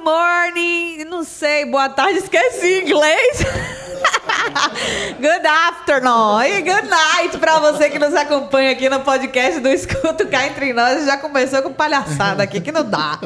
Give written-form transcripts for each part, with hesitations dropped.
morning, não sei, boa tarde, esqueci inglês. Good afternoon e good night para você que nos acompanha aqui no podcast do Escuto Cá Entre Nós. Já começou com palhaçada aqui que não dá.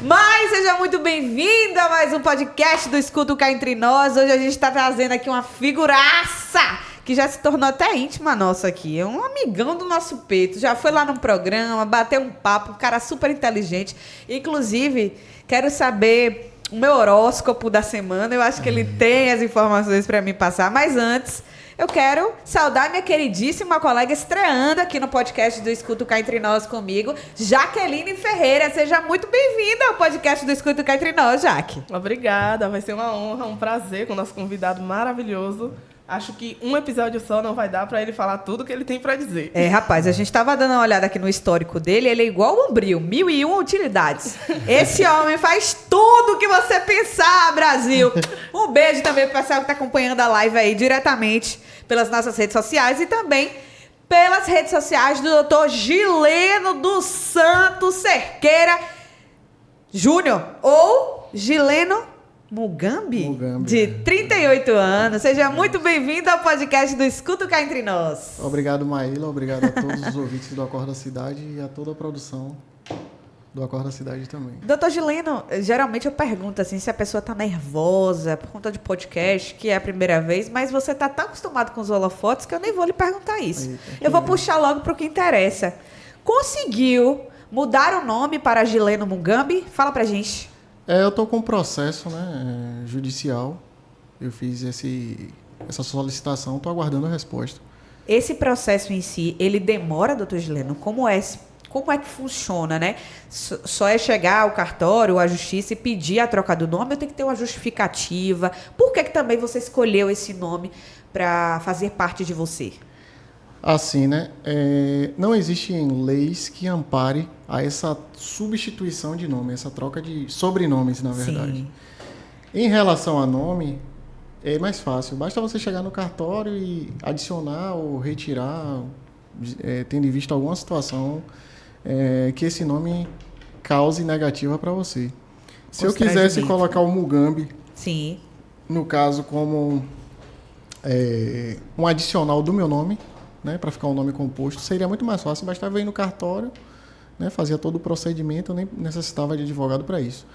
Mas seja muito bem-vinda a mais um podcast do Escuto Cá Entre Nós. Hoje a gente está trazendo aqui uma figuraça que já se tornou até íntima nossa aqui. É um amigão do nosso peito. Já foi lá no programa, bateu um papo, um cara super inteligente. Inclusive, quero saber o meu horóscopo da semana. Eu acho que ele tem as informações para me passar. Mas antes, eu quero saudar minha queridíssima colega estreando aqui no podcast do Escuto Cá Entre Nós comigo, Jaqueline Ferreira. Seja muito bem-vinda ao podcast do Escuto Cá Entre Nós, Jaque. Obrigada, vai ser uma honra, um prazer com o nosso convidado maravilhoso. Acho que um episódio só não vai dar pra ele falar tudo que ele tem pra dizer. É, rapaz, a gente tava dando uma olhada aqui no histórico dele, ele é igual o Bombril, 1001 utilidades. Esse homem faz tudo que você pensar, Brasil. Um beijo também pro pessoal que tá acompanhando a live aí diretamente pelas nossas redes sociais e também pelas redes sociais do Dr. Gileno dos Santos Cerqueira Júnior, ou Gileno Mugambi, de 38 anos. Seja muito bem-vindo ao podcast do Escuto Cá Entre Nós. Obrigado, Maíla. Obrigado a todos os ouvintes do Acorda Cidade e a toda a produção do Acorda Cidade também. Doutor Gileno, geralmente eu pergunto assim, se a pessoa tá nervosa por conta de podcast, que é a primeira vez, mas você tá tão acostumado com os holofotes que eu nem vou lhe perguntar isso. Eita, eu vou puxar logo pro que interessa. Conseguiu mudar o nome para Gileno Mugambi? Fala pra gente. Eu estou com um processo, judicial. Eu fiz essa solicitação, estou aguardando a resposta. Esse processo em si, ele demora, doutor Gileno? Como é que funciona, né? Só é chegar ao cartório, à justiça e pedir a troca do nome, ou tem que ter uma justificativa? Por que também você escolheu esse nome para fazer parte de você? Assim, não existem leis que ampare a essa substituição de nome, essa troca de sobrenomes, na verdade. Sim. Em relação a nome, é mais fácil. Basta você chegar no cartório e adicionar ou retirar, tendo em vista alguma situação que esse nome cause negativa para você. Se eu quisesse colocar o Mugambi, sim, no caso, como um adicional do meu nome, para ficar um nome composto, seria muito mais fácil. Bastava ir no cartório, fazia todo o procedimento, eu nem necessitava de advogado para isso.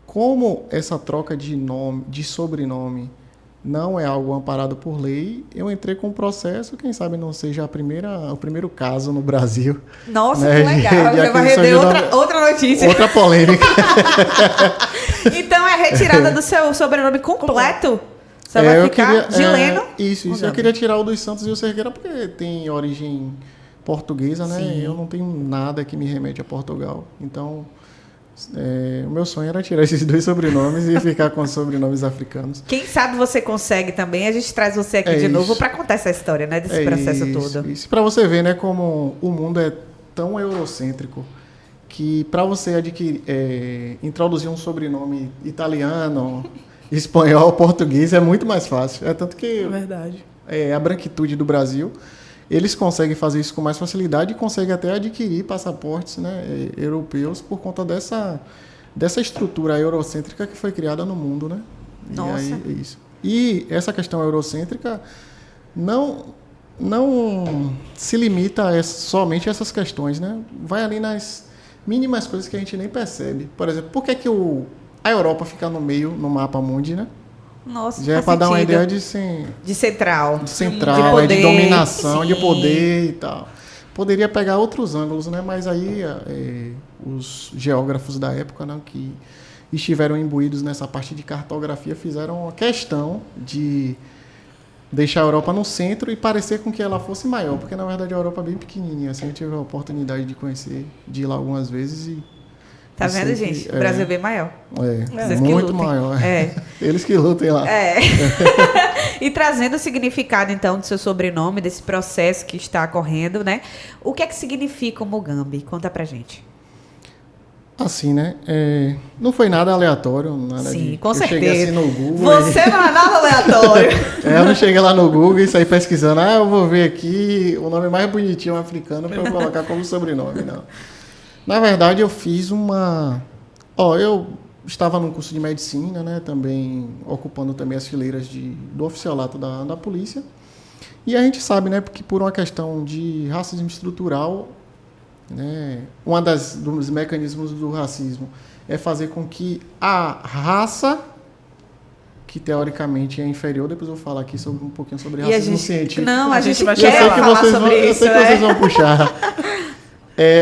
Como essa troca de nome, de sobrenome, não é algo amparado por lei, eu entrei com o processo, quem sabe não seja o primeiro caso no Brasil. Nossa, que legal, já vai render outra notícia. Outra polêmica. Então é retirada do seu sobrenome completo? Só vai ficar Gileno? Isso. Eu queria tirar o dos Santos e o Cerqueira porque tem origem portuguesa, né? Sim. Eu não tenho nada que me remete a Portugal. Então, o meu sonho era tirar esses dois sobrenomes e ficar com os sobrenomes africanos. Quem sabe você consegue também. A gente traz você aqui de novo para contar essa história, né? Desse processo todo. Isso. Para você ver, né? Como o mundo é tão eurocêntrico que para você introduzir um sobrenome italiano, espanhol, português é muito mais fácil. É tanto que É verdade. A branquitude do Brasil, eles conseguem fazer isso com mais facilidade e conseguem até adquirir passaportes, europeus por conta dessa estrutura eurocêntrica que foi criada no mundo, né? Nossa. E essa questão eurocêntrica não se limita somente a essas questões, né? Vai ali nas mínimas coisas que a gente nem percebe. Por exemplo, por que a Europa fica no meio, no mapa mundi, né? Nossa, já é para dar uma ideia de central. De poder, de dominação, sim, de poder e tal. Poderia pegar outros ângulos, né? Mas aí os geógrafos da época, né, que estiveram imbuídos nessa parte de cartografia, fizeram a questão de deixar a Europa no centro e parecer com que ela fosse maior, porque na verdade a Europa é bem pequenininha. Assim, eu tive a oportunidade de conhecer, de ir lá algumas vezes e... Tá vendo, gente? O Brasil é bem maior. Muito maior. Eles que lutem lá. E trazendo o significado, então, do seu sobrenome, desse processo que está ocorrendo, né? O que é que significa o Mugambi? Conta pra gente. Assim, né? Não foi nada aleatório. Nada Sim, com certeza. Eu cheguei assim no Google. Você não é nada aleatório. Eu não cheguei lá no Google e saí pesquisando. Eu vou ver aqui o nome mais bonitinho africano para eu colocar como sobrenome. Não. Na verdade, eu fiz uma... estava num curso de medicina, né, também ocupando também as fileiras do oficialato da polícia. E a gente sabe, né, que por uma questão de racismo estrutural, né, dos mecanismos do racismo é fazer com que a raça, que teoricamente é inferior, depois eu vou falar aqui um pouquinho sobre racismo científico. Não, a gente vai quer falar sobre isso. Eu sei que vocês vão puxar.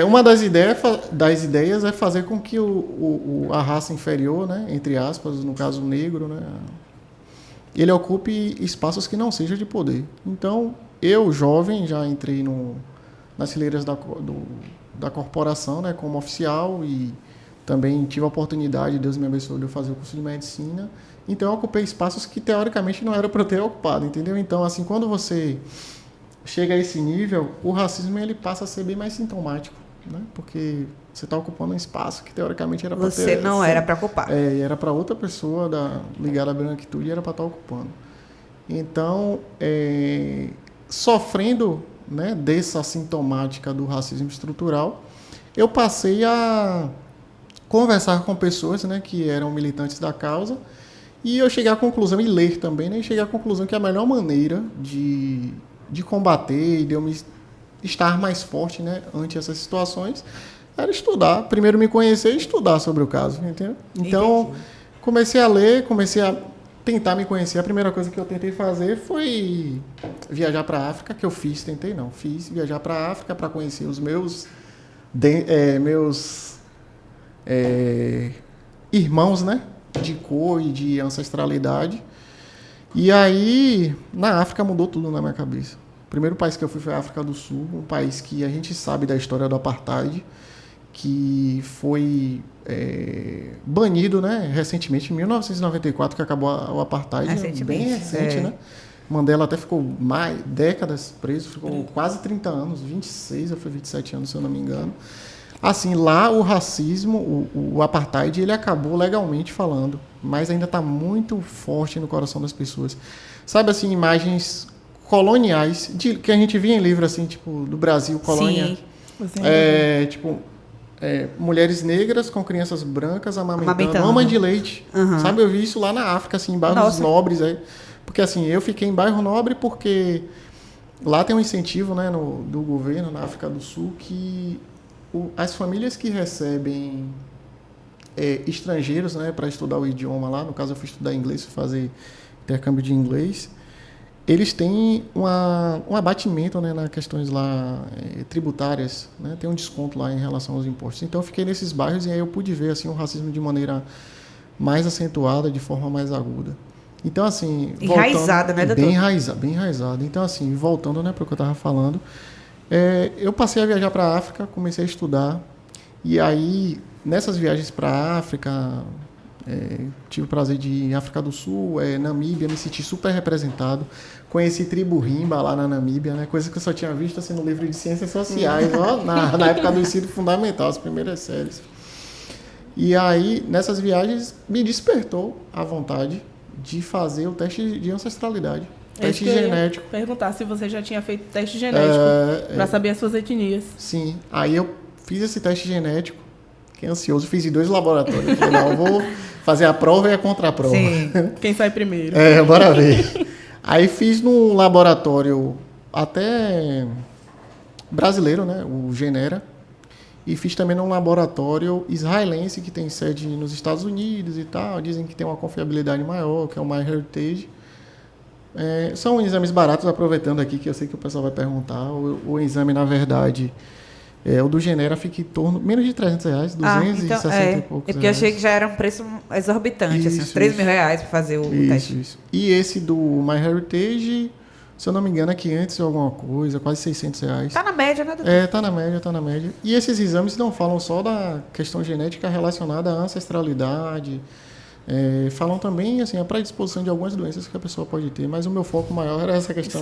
Uma das ideias é fazer com que a raça inferior, né, entre aspas, no caso negro, né, ele ocupe espaços que não sejam de poder. Então, eu, jovem, já entrei nas fileiras da corporação, né, como oficial, e também tive a oportunidade, Deus me abençoou, de eu fazer o curso de medicina. Então, eu ocupei espaços que, teoricamente, não era para eu ter ocupado, entendeu? Então, assim, quando você chega a esse nível, o racismo ele passa a ser bem mais sintomático, né? Porque você está ocupando um espaço que, teoricamente, era para ter... Você não era para ocupar. Era para outra pessoa ligada à branquitude, era para estar ocupando. Então, sofrendo, né, dessa sintomática do racismo estrutural, eu passei a conversar com pessoas, né, que eram militantes da causa, e eu cheguei à conclusão, e ler também, né, e cheguei à conclusão que a melhor maneira de combater e de eu estar mais forte, né, ante essas situações era estudar, primeiro me conhecer e estudar sobre o caso, entendeu? Então, comecei a ler, comecei a tentar me conhecer. A primeira coisa que eu tentei fazer foi viajar para a África, que eu fiz viajar para a África para conhecer os meus irmãos, né, de cor e de ancestralidade. E aí, na África mudou tudo na minha cabeça. O primeiro país que eu fui foi a África do Sul, um país que a gente sabe da história do apartheid, que foi banido, né, recentemente, em 1994, que acabou o apartheid, bem recente, né? Mandela até ficou décadas preso, ficou quase 30 anos, 26 ou foi 27 anos, se eu não me engano. Assim, lá o racismo, o apartheid, ele acabou legalmente falando, mas ainda está muito forte no coração das pessoas. Sabe, assim, imagens coloniais, que a gente via em livro, assim, tipo, do Brasil, colônia. Sim. Mulheres negras com crianças brancas amamentando mama de leite. Uhum. Sabe, eu vi isso lá na África, assim, em bairros nobres. Porque, assim, eu fiquei em bairro nobre porque lá tem um incentivo, né, do governo, na África do Sul, que as famílias que recebem estrangeiros, né, para estudar o idioma lá, no caso eu fui estudar inglês, fui fazer intercâmbio de inglês, eles têm um abatimento, né, nas questões lá tributárias, né, tem um desconto lá em relação aos impostos. Então eu fiquei nesses bairros e aí eu pude ver assim, o racismo de maneira mais acentuada, de forma mais aguda. Então, assim... Enraizada, né, doutor? Bem enraizada. Então, assim, voltando, né, para o que eu estava falando, eu passei a viajar para a África, comecei a estudar, e aí, nessas viagens para a África, tive o prazer de ir em África do Sul, Namíbia, me senti super representado, conheci tribo Rimba lá na Namíbia, né, coisa que eu só tinha visto assim, no livro de Ciências Sociais, na época do ensino fundamental, as primeiras séries. E aí, nessas viagens, me despertou a vontade de fazer o teste de ancestralidade. Teste genético. Perguntar se você já tinha feito teste genético para saber as suas etnias. Sim. Aí eu fiz esse teste genético, fiquei ansioso, fiz em 2 laboratórios. Falei, não, eu vou fazer a prova e a contraprova. Sim. Quem sai primeiro? Bora ver. Aí fiz num laboratório até brasileiro, né, o Genera, e fiz também num laboratório israelense que tem sede nos Estados Unidos e tal. Dizem que tem uma confiabilidade maior, que é o MyHeritage. São exames baratos, aproveitando aqui que eu sei que o pessoal vai perguntar. O exame, na verdade, o do Genera fica em torno menos de R$300, 260 e poucos. Porque eu achei que já era um preço exorbitante, assim, uns R$3.000 para fazer o teste. Isso. E esse do MyHeritage, se eu não me engano, é 500 ou alguma coisa, quase R$600. Tá na média, né, doutor? Tá na média. E esses exames não falam só da questão genética relacionada à ancestralidade, falam também assim, a predisposição de algumas doenças que a pessoa pode ter, mas o meu foco maior era essa questão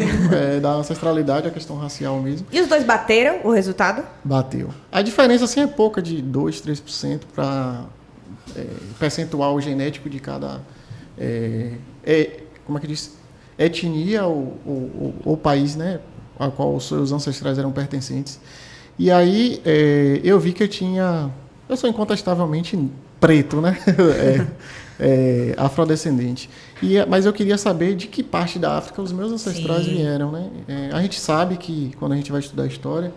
da ancestralidade, a questão racial mesmo. E os dois bateram o resultado? Bateu. A diferença assim, é pouca, de 2%, 3% para percentual genético de cada como é que diz? Etnia ou país, né, a qual os seus ancestrais eram pertencentes. E aí eu vi que eu sou incontestavelmente preto, né? Afrodescendente. Mas eu queria saber de que parte da África os meus ancestrais vieram, né? A gente sabe que, quando a gente vai estudar história,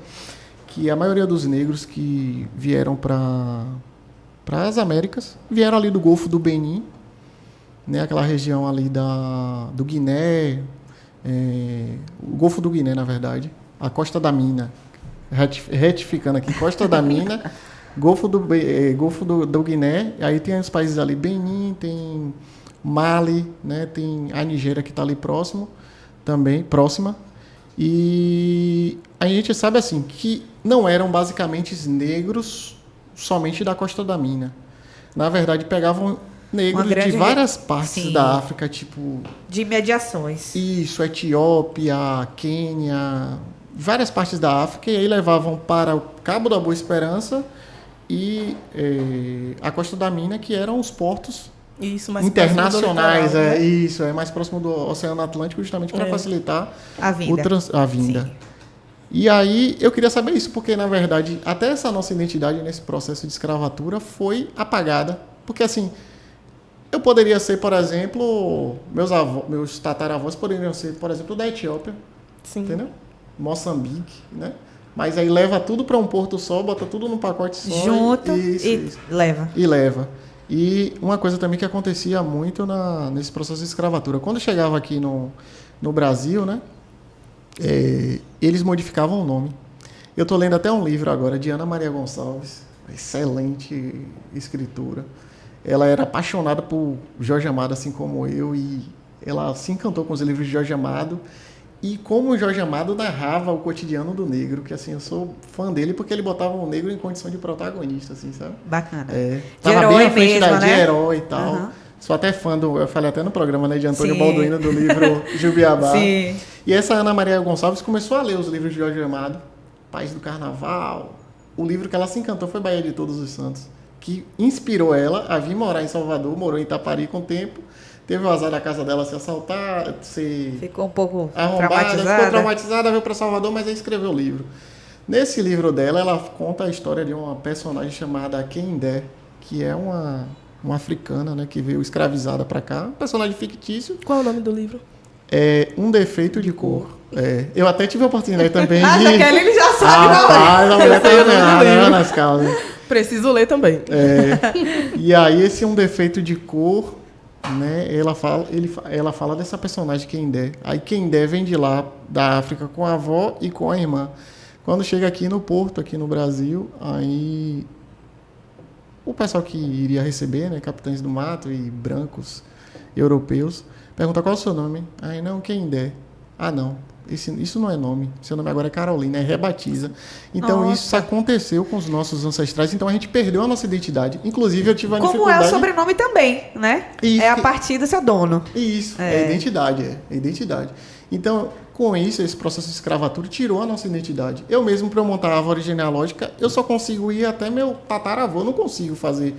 que a maioria dos negros que vieram para as Américas vieram ali do Golfo do Benin, né? Aquela região ali do Guiné, o Golfo do Guiné, na verdade, a Costa da Mina, retificando aqui, Costa da Mina, Golfo do Guiné, aí tem os países ali, Benin, tem Mali, né, tem a Nigéria que está ali próxima, e a gente sabe assim que não eram basicamente negros somente da Costa da Mina. Na verdade, pegavam negros de várias partes da África, tipo... De imediações. Isso, Etiópia, Quênia, várias partes da África, e aí levavam para o Cabo da Boa Esperança e a Costa da Mina, que eram os portos mais internacionais, litoral, né? Mais próximo do Oceano Atlântico, justamente para facilitar a vinda. Sim. E aí eu queria saber isso, porque na verdade até essa nossa identidade nesse processo de escravatura foi apagada, porque assim, eu poderia ser, por exemplo, meus tataravós poderiam ser, por exemplo, da Etiópia, entendeu? Moçambique, né? Mas aí leva tudo para um porto só, bota tudo num pacote só. Junta leva. E leva. E uma coisa também que acontecia muito nesse processo de escravatura. Quando chegava aqui no Brasil, né, eles modificavam o nome. Eu estou lendo até um livro agora de Ana Maria Gonçalves, excelente escritura. Ela era apaixonada por Jorge Amado, assim como eu, e ela se encantou com os livros de Jorge Amado. E como o Jorge Amado narrava o cotidiano do negro, que assim, eu sou fã dele porque ele botava o negro em condição de protagonista, assim, sabe? Bacana. Tava bem à frente mesmo, de herói e tal. Uhum. Sou até fã eu falei até no programa, né, de Antônio Balduino, do livro Jubiabá. Sim. E essa Ana Maria Gonçalves começou a ler os livros de Jorge Amado, País do Carnaval. O livro que ela se encantou foi Bahia de Todos os Santos, que inspirou ela a vir morar em Salvador, morou em Itapari com o tempo. Teve o azar da casa dela se assaltar, ficou um pouco arrombada, ficou traumatizada, veio para Salvador, mas aí escreveu o livro. Nesse livro dela, ela conta a história de uma personagem chamada Kendé, que é uma africana, né, que veio escravizada para cá, um personagem fictício. Qual é o nome do livro? Um Defeito de Cor. Eu até tive a oportunidade também de... Jaqueline já sabe a mulher tá nas causas. Preciso ler também. E aí esse Um Defeito de Cor, né, ela fala dessa personagem Kendé. Aí Kendé vem de lá, da África, com a avó e com a irmã. Quando chega aqui no Porto, aqui no Brasil, aí o pessoal que iria receber, né, capitães do mato e brancos europeus, pergunta qual é o seu nome. Aí, não, Kendé. Ah, não. Isso não é nome. Seu nome agora é Carolina, rebatiza. Então, isso aconteceu com os nossos ancestrais. Então, a gente perdeu a nossa identidade. Inclusive, eu tive a dificuldade... Como é o sobrenome também, né? É a partir do seu dono. Isso, é identidade. Então, com isso, esse processo de escravatura tirou a nossa identidade. Eu mesmo, para eu montar a árvore genealógica, eu só consigo ir até meu tataravô. Eu não consigo seguir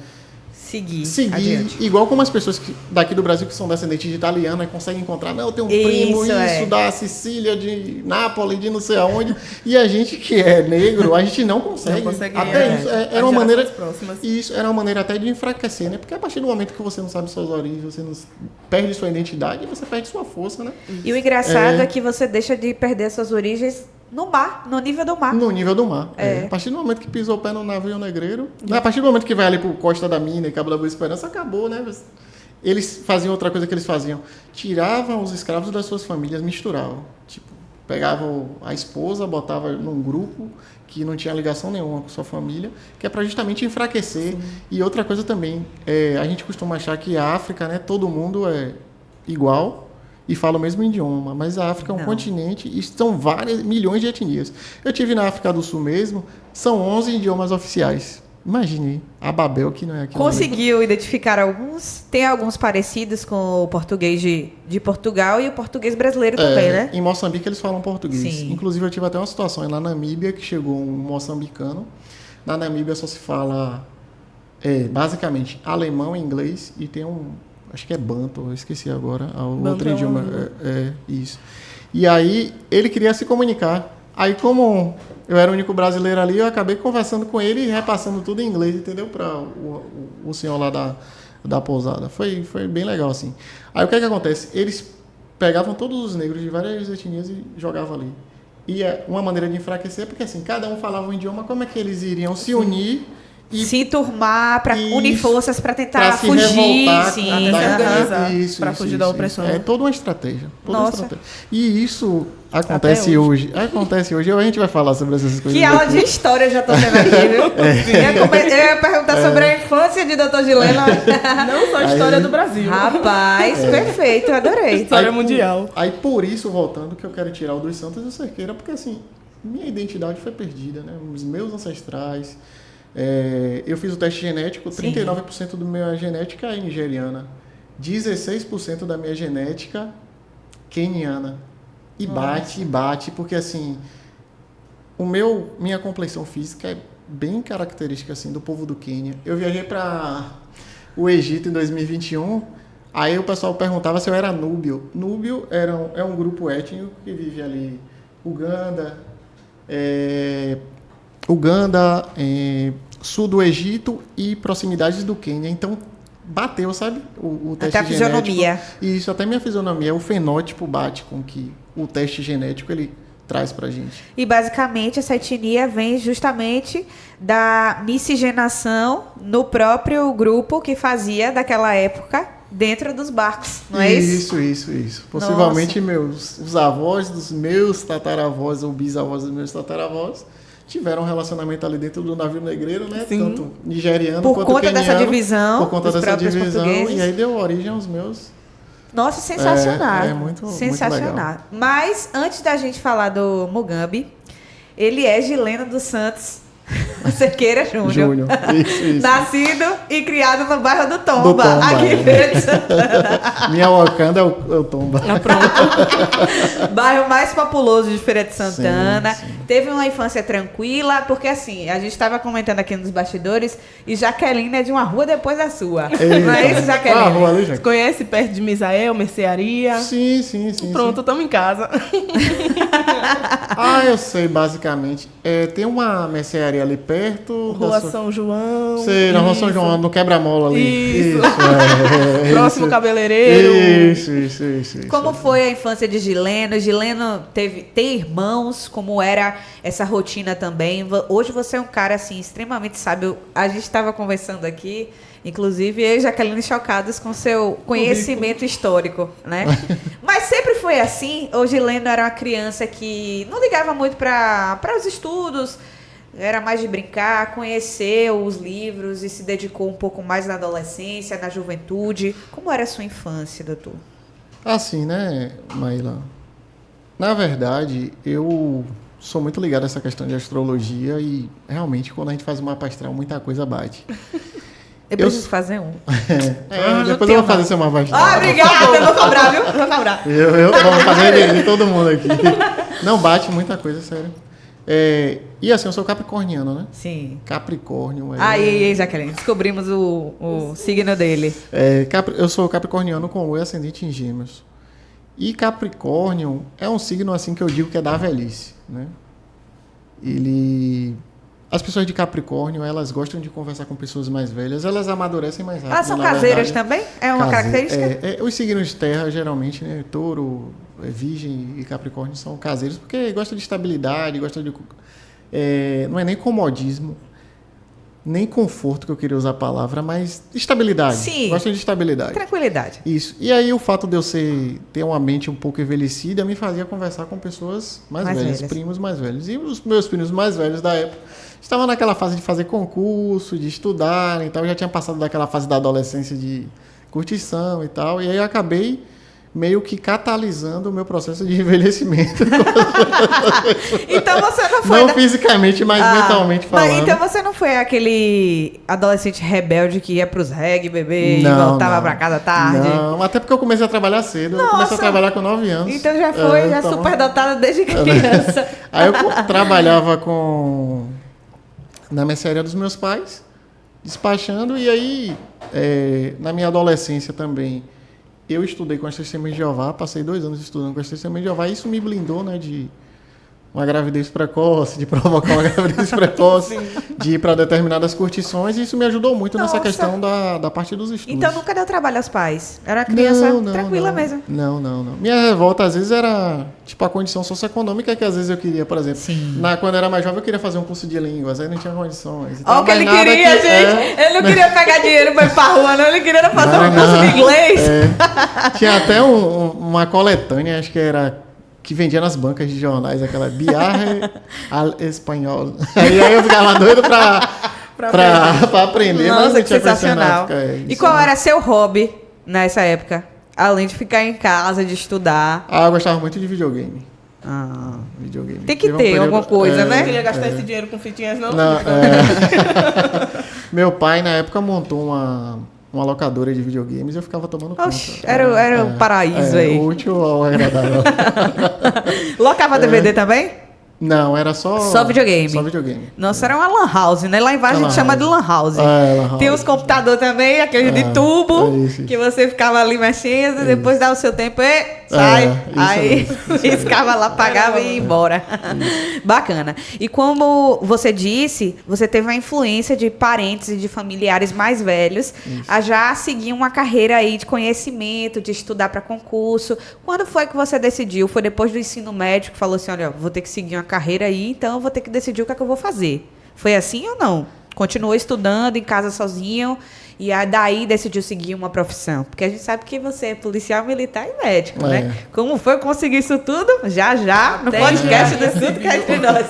adiante. Igual como as pessoas daqui do Brasil que são descendentes de italiano e conseguem encontrar, não, eu tenho um primo da Sicília, de Nápoles, de não sei aonde, e a gente que é negro, a gente não consegue. Até isso era uma maneira, isso era uma maneira até de enfraquecer, né? Porque a partir do momento que você não sabe suas origens, você não perde sua identidade, você perde sua força, né? E o engraçado é que você deixa de perder suas origens no mar, no nível do mar. No nível do mar. A partir do momento que pisou o pé no navio negreiro, a partir do momento que vai ali pro Costa da Mina e Cabo da Boa Esperança, acabou, né? Eles faziam outra coisa que eles faziam. Tiravam os escravos das suas famílias, misturavam. Tipo, pegavam a esposa, botava num grupo que não tinha ligação nenhuma com sua família, que é para justamente enfraquecer. Sim. E outra coisa também, a gente costuma achar que a África, né, todo mundo é igual e fala o mesmo idioma, mas a África é um continente e são várias milhões de etnias. Eu tive na África do Sul mesmo, são 11 idiomas oficiais. Imagine, a Babel que não é aqui. Conseguiu identificar alguns? Tem alguns parecidos com o português de Portugal e o português brasileiro também, né? Em Moçambique eles falam português. Sim. Inclusive eu tive até uma situação na Namíbia que chegou um moçambicano. Na Namíbia só se fala basicamente alemão e inglês e tem acho que é Banto, eu esqueci agora, o outro idioma. Isso. E aí ele queria se comunicar. Aí, como eu era o único brasileiro ali, eu acabei conversando com ele e repassando tudo em inglês, entendeu? Para o senhor lá da pousada. Foi bem legal, assim. Aí, o que é que acontece? Eles pegavam todos os negros de várias etnias e jogavam ali. E uma maneira de enfraquecer, porque assim, cada um falava um idioma, como é que eles iriam se unir e se enturmar para unir forças para tentar pra se fugir, revoltar sim. Até se organizar para fugir da isso. opressão. É toda uma estratégia. Nossa. E isso acontece hoje. Acontece hoje. A gente vai falar sobre essas coisas. Que aula de história eu já tô tendo aqui, viu? Eu ia perguntar sobre a infância de Dr. Gileno. Não só a história do Brasil. Rapaz, perfeito, eu adorei. História mundial. Aí por isso, voltando, que eu quero tirar o dos Santos e o Cerqueira, porque assim, minha identidade foi perdida, né? Os meus ancestrais. Eu fiz o teste genético, 39% da minha genética é nigeriana, 16% da minha genética queniana. E bate, porque assim, minha complexão física é bem característica assim, do povo do Quênia. Eu viajei para o Egito em 2021, aí o pessoal perguntava se eu era núbio. Núbio é um grupo étnico que vive ali, Uganda, sul do Egito e proximidades do Quênia. Então, bateu, sabe? O teste até a fisionomia. Isso, até minha fisionomia. O fenótipo bate com que o teste genético ele traz pra gente. E basicamente essa etnia vem justamente da miscigenação no próprio grupo que fazia daquela época dentro dos barcos, não é isso? Isso. Possivelmente os avós dos meus tataravós ou bisavós dos meus tataravós tiveram um relacionamento ali dentro do navio negreiro, né? Sim. Tanto nigeriano por quanto conta queniano, dessa divisão, por conta dos dessa próprios divisão, portugueses. e aí deu origem aos meus. Nossa, sensacional. É muito sensacional. legal. Mas antes da gente falar do Mugambi, ele é Gileno dos Santos Cerqueira Júnior. Isso. Nascido e criado no bairro do Tomba, Do Tomba, aqui em Feira de Santana. Minha Wakanda é o Tomba. Bairro mais populoso de Feira de Santana. Sim. Teve uma infância tranquila, porque assim, a gente estava comentando aqui nos bastidores, e Jaqueline é de uma rua depois da sua. Não é isso, Jaqueline? Qual a rua ali, Jaqueline? Conhece perto de Misael, mercearia? Sim. Pronto, estamos em casa. Eu sei, basicamente. Tem uma mercearia ali perto. Rua São João. Sei, na Rua São João, no quebra-mola ali. Isso. isso. Próximo cabeleireiro. Isso. Como foi a infância de Gileno? Gileno tem irmãos? Como era essa rotina também? Hoje você é um cara assim extremamente sábio. A gente estava conversando aqui, inclusive eu e Jaqueline chocados com seu conhecimento histórico, né? Mas sempre foi assim? Ou Gileno era uma criança que não ligava muito para os estudos? Era mais de brincar, conhecer os livros e se dedicou um pouco mais na adolescência, na juventude. Como era a sua infância, doutor? Assim, né, Maíla? Na verdade, eu sou muito ligado a essa questão de astrologia e realmente quando a gente faz um mapa astral, muita coisa bate. Eu preciso fazer um. Depois eu vou fazer seu mapa astral. Obrigada, eu vou cobrar, viu? Vou cobrar. Eu vou fazer de todo mundo aqui. Não, bate muita coisa, sério. E assim, eu sou capricorniano, né? Sim. Capricórnio. Aí, Jaqueline, descobrimos o signo dele. Eu sou capricorniano com lua ascendente em Gêmeos. E Capricórnio é um signo assim que eu digo que é da velhice, né? As pessoas de Capricórnio, elas gostam de conversar com pessoas mais velhas, elas amadurecem mais rápido. Elas são caseiras também? É uma característica? Os signos de terra, geralmente, né? Touro, Virgem e Capricórnio são caseiros, porque gostam de estabilidade, gostam de... não é nem comodismo, nem conforto, que eu queria usar a palavra, mas estabilidade. Sim. Gostam de estabilidade. Tranquilidade. Isso. E aí o fato de eu ter uma mente um pouco envelhecida me fazia conversar com pessoas mais velhas, primos mais velhos. E os meus primos mais velhos da época estavam naquela fase de fazer concurso, de estudar e tal. Eu já tinha passado daquela fase da adolescência de curtição e tal. E aí eu acabei meio que catalisando o meu processo de envelhecimento. Então você não foi... Não fisicamente, mas mentalmente falando. Mas então você não foi aquele adolescente rebelde que ia pros reggae, beber e voltava pra casa tarde? Não, até porque eu comecei a trabalhar cedo. Eu comecei a trabalhar com 9 anos. Então já foi superdotada desde criança. Aí eu trabalhava na mercearia dos meus pais, despachando, e aí na minha adolescência também eu estudei com as Testemunhas de Jeová, passei 2 anos estudando com as Testemunhas de Jeová, e isso me blindou, né, uma gravidez precoce, de provocar uma gravidez precoce, de ir para determinadas curtições, e isso me ajudou muito nessa questão da parte dos estudos. Então nunca deu trabalho aos pais? Era uma criança tranquila mesmo? Não. Minha revolta, às vezes, era tipo a condição socioeconômica que às vezes eu queria, por exemplo. Quando eu era mais jovem, eu queria fazer um curso de línguas, aí não tinha condições. Olha o que ele queria, gente! Ele não queria pegar dinheiro pra ir pra rua, não. Ele queria fazer um curso de inglês. Tinha até uma coletânea, acho que era... que vendia nas bancas de jornais, aquela Viaje al Espanhol. Aí eu ficava doido pra aprender. Nossa, mas que sensacional. E qual era seu hobby nessa época? Além de ficar em casa, de estudar. Eu gostava muito de videogame. Videogame. Tem que ter alguma coisa, né? Não queria gastar esse dinheiro com fitinhas, não? Meu pai, na época, montou uma locadora de videogames e eu ficava tomando conta. Era um paraíso aí. Útil ou agradável. Locava DVD também? Não, era só videogame. Só videogame. Nossa, era uma lan house, né? Lá embaixo a gente chama de lan house. Lan house. Tem os computadores também, aqueles de tubo, que você ficava ali mexendo, depois dava o seu tempo e sai. Aí ficava lá, pagava e ia embora. Bacana. E como você disse, você teve a influência de parentes e de familiares mais velhos a já seguir uma carreira aí de conhecimento, de estudar para concurso. Quando foi que você decidiu? Foi depois do ensino médio que falou assim, olha, vou ter que seguir uma carreira aí, então eu vou ter que decidir o que é que eu vou fazer. Foi assim ou não? Continuou estudando em casa sozinho e aí daí decidiu seguir uma profissão? Porque a gente sabe que você é policial militar e médico, né? Como foi conseguir isso tudo? Já, no podcast do Escuto Cá Entre Nós.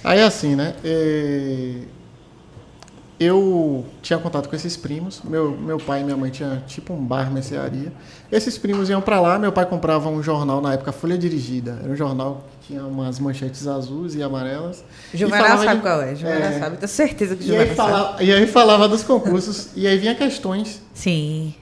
Aí assim, né? Eu tinha contato com esses primos. Meu pai e minha mãe tinham tipo um bar, mercearia. Esses primos iam pra lá. Meu pai comprava um jornal, na época, Folha Dirigida. Era um jornal que tinha umas manchetes azuis e amarelas. Juvenal sabe qual é. Juvenal sabe. Tenho certeza que Juvenal sabe. E aí falava dos concursos. E aí vinha questões. Sim.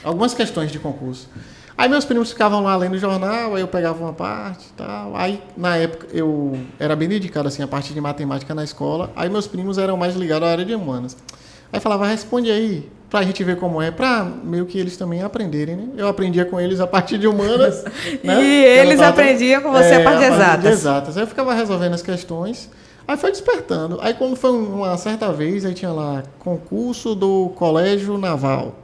Algumas questões de concurso. Aí meus primos ficavam lá lendo o jornal, aí eu pegava uma parte e tal. Aí, na época, eu era bem dedicado assim, à parte de matemática na escola. Aí meus primos eram mais ligados à área de humanas. Aí falava, responde aí, pra gente ver como é, pra meio que eles também aprenderem, né? Eu aprendia com eles a parte de humanas. Né? E eles aprendiam com você a parte de exatas. De exatas. Aí eu ficava resolvendo as questões. Aí foi despertando. Aí quando foi uma certa vez, aí tinha lá, concurso do Colégio Naval.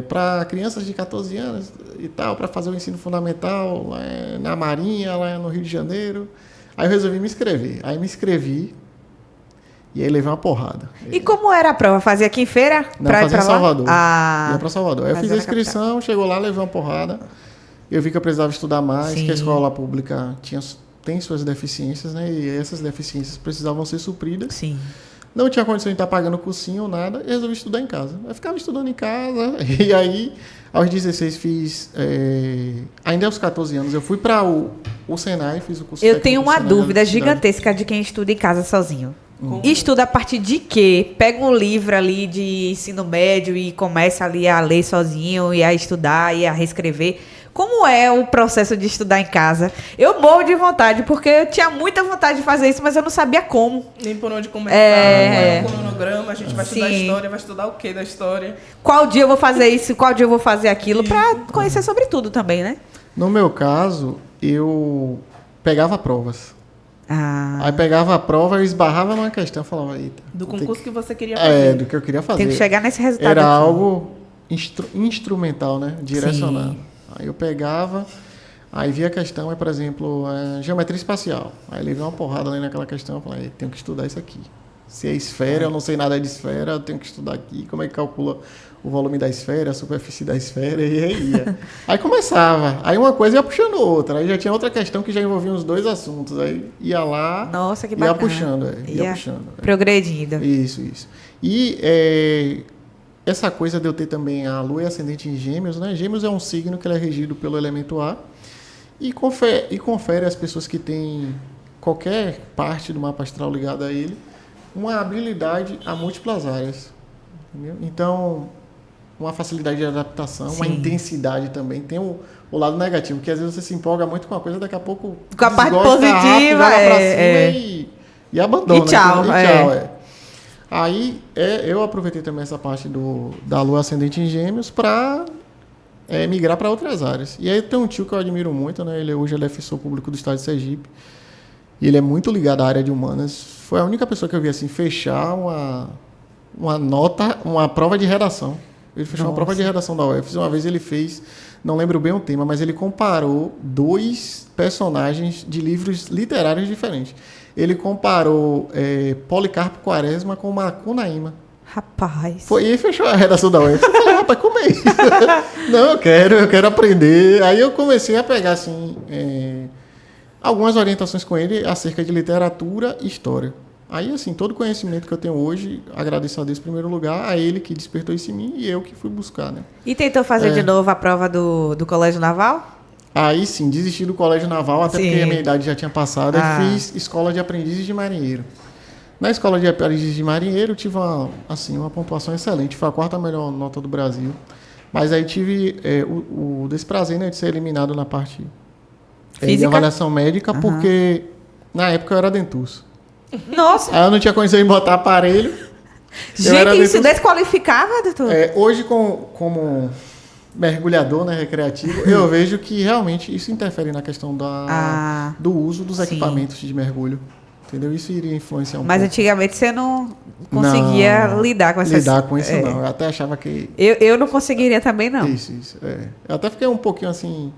Para crianças de 14 anos e tal, para fazer o ensino fundamental lá na Marinha, lá no Rio de Janeiro. Aí eu resolvi me inscrever. Aí me inscrevi e aí levei uma porrada. E como era a prova? Fazia aqui em Feira? Não, fazia em Salvador. Ia para Salvador. Aí eu fiz a inscrição, chegou lá, levei uma porrada. Eu vi que eu precisava estudar mais, que a escola pública tem suas deficiências, né? E essas deficiências precisavam ser supridas. Sim. Não tinha condição de estar pagando cursinho ou nada, e resolvi estudar em casa. Eu ficava estudando em casa, e aí, aos 16, fiz... ainda aos 14 anos, eu fui para o Senai, fiz o curso. Eu tenho uma dúvida gigantesca de quem estuda em casa sozinho. Estuda a partir de quê? Pega um livro ali de ensino médio e começa ali a ler sozinho, e a estudar, e a reescrever. Como é o processo de estudar em casa? Eu morro de vontade, porque eu tinha muita vontade de fazer isso, mas eu não sabia como. Nem por onde começar. Qual é o cronograma? A gente vai estudar história, vai estudar o quê da história? Qual dia eu vou fazer isso, qual dia eu vou fazer aquilo, para conhecer sobre tudo também, né? No meu caso, eu pegava provas. Aí pegava a prova e esbarrava numa questão, eu falava, eita. Do concurso que você queria fazer. Do que eu queria fazer. Tem que chegar nesse resultado. Era aqui. algo instrumental, né? Direcionado. Sim. Aí eu pegava, aí via a questão, por exemplo, geometria espacial. Aí levei uma porrada ali naquela questão, eu falei, tenho que estudar isso aqui. Se é esfera, eu não sei nada de esfera, eu tenho que estudar aqui, como é que calcula o volume da esfera, a superfície da esfera, e aí ia. Aí começava, aí uma coisa ia puxando outra, aí já tinha outra questão que já envolvia os dois assuntos, aí ia lá, nossa, que bacana. Ia puxando, ia puxando. Progredindo. Isso. E essa coisa de eu ter também a Lua e ascendente em Gêmeos, né? Gêmeos é um signo que ele é regido pelo elemento ar e confere às pessoas que têm qualquer parte do mapa astral ligada a ele uma habilidade a múltiplas áreas. Entendeu? Então, uma facilidade de adaptação, uma intensidade também. Tem o lado negativo, que às vezes você se empolga muito com uma coisa, daqui a pouco com a parte positiva, rápido, pra cima e abandona. E tchau. Aí eu aproveitei também essa parte da Lua ascendente em Gêmeos para migrar para outras áreas. E aí tem um tio que eu admiro muito, né? Hoje ele é defensor público do estado de Sergipe. E ele é muito ligado à área de humanas. Foi a única pessoa que eu vi assim fechar uma prova de redação. Ele fechou uma prova de redação da UFES. Uma vez ele fez, não lembro bem o tema, mas ele comparou 2 personagens de livros literários diferentes. Ele comparou Policarpo Quaresma com Macunaíma. Rapaz. E aí fechou a redação da UFES. Eu falei, rapaz, como é isso? Não, eu quero aprender. Aí eu comecei a pegar, assim, algumas orientações com ele acerca de literatura e história. Aí, assim, todo o conhecimento que eu tenho hoje, agradeço a Deus em primeiro lugar, a ele que despertou isso em mim e eu que fui buscar, né? E tentou fazer de novo a prova do Colégio Naval? Aí, sim, desisti do Colégio Naval, até porque a minha idade já tinha passado, e fiz escola de aprendizes de marinheiro. Na escola de aprendizes de marinheiro, tive uma pontuação excelente, foi a 4ª melhor nota do Brasil. Mas aí tive o desprazer, né, de ser eliminado na parte de avaliação médica, porque na época eu era dentuço. Nossa! Aí eu não tinha condição de botar aparelho. Gente, isso desqualificava, doutor? Hoje, como mergulhador, né, recreativo, eu vejo que realmente isso interfere na questão do uso dos equipamentos de mergulho. Entendeu? Isso iria influenciar um pouco. Mas antigamente você não conseguia lidar com essas... Lidar com isso, não. Eu até achava que... Eu não conseguiria também, não. Isso. Eu até fiquei um pouquinho assim...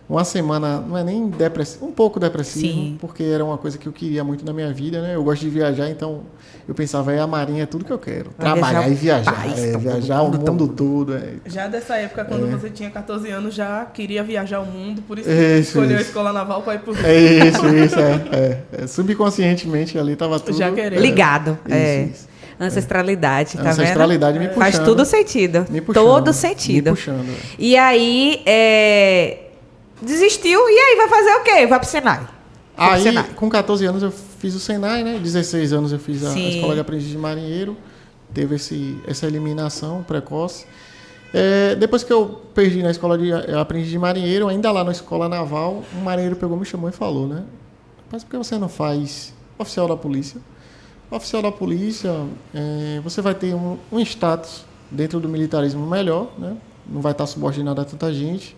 Uma semana, não é nem depressivo, um pouco depressivo, porque era uma coisa que eu queria muito na minha vida, né? Eu gosto de viajar, então eu pensava, a Marinha é tudo que eu quero. Trabalhar e viajar. Viajar o mundo todo. Já dessa época, quando você tinha 14 anos, já queria viajar o mundo, por isso que escolheu a escola naval para ir por isso. Subconscientemente ali estava tudo... Já querendo. Ligado. Isso. Ancestralidade, tá vendo? Ancestralidade me puxando. Faz tudo sentido. Me puxando. Todo sentido. Me puxando. E aí... desistiu, e aí vai fazer o quê? Vai pro Senai. Com 14 anos eu fiz o Senai, né? 16 anos eu fiz a escola de aprendiz de marinheiro. Teve essa eliminação precoce. Depois que eu perdi na escola de aprendiz de marinheiro, ainda lá na escola naval, um marinheiro pegou, me chamou e falou, né? Mas por que você não faz oficial da polícia? Oficial da polícia, você vai ter um status dentro do militarismo melhor, né? Não vai estar subordinado a tanta gente.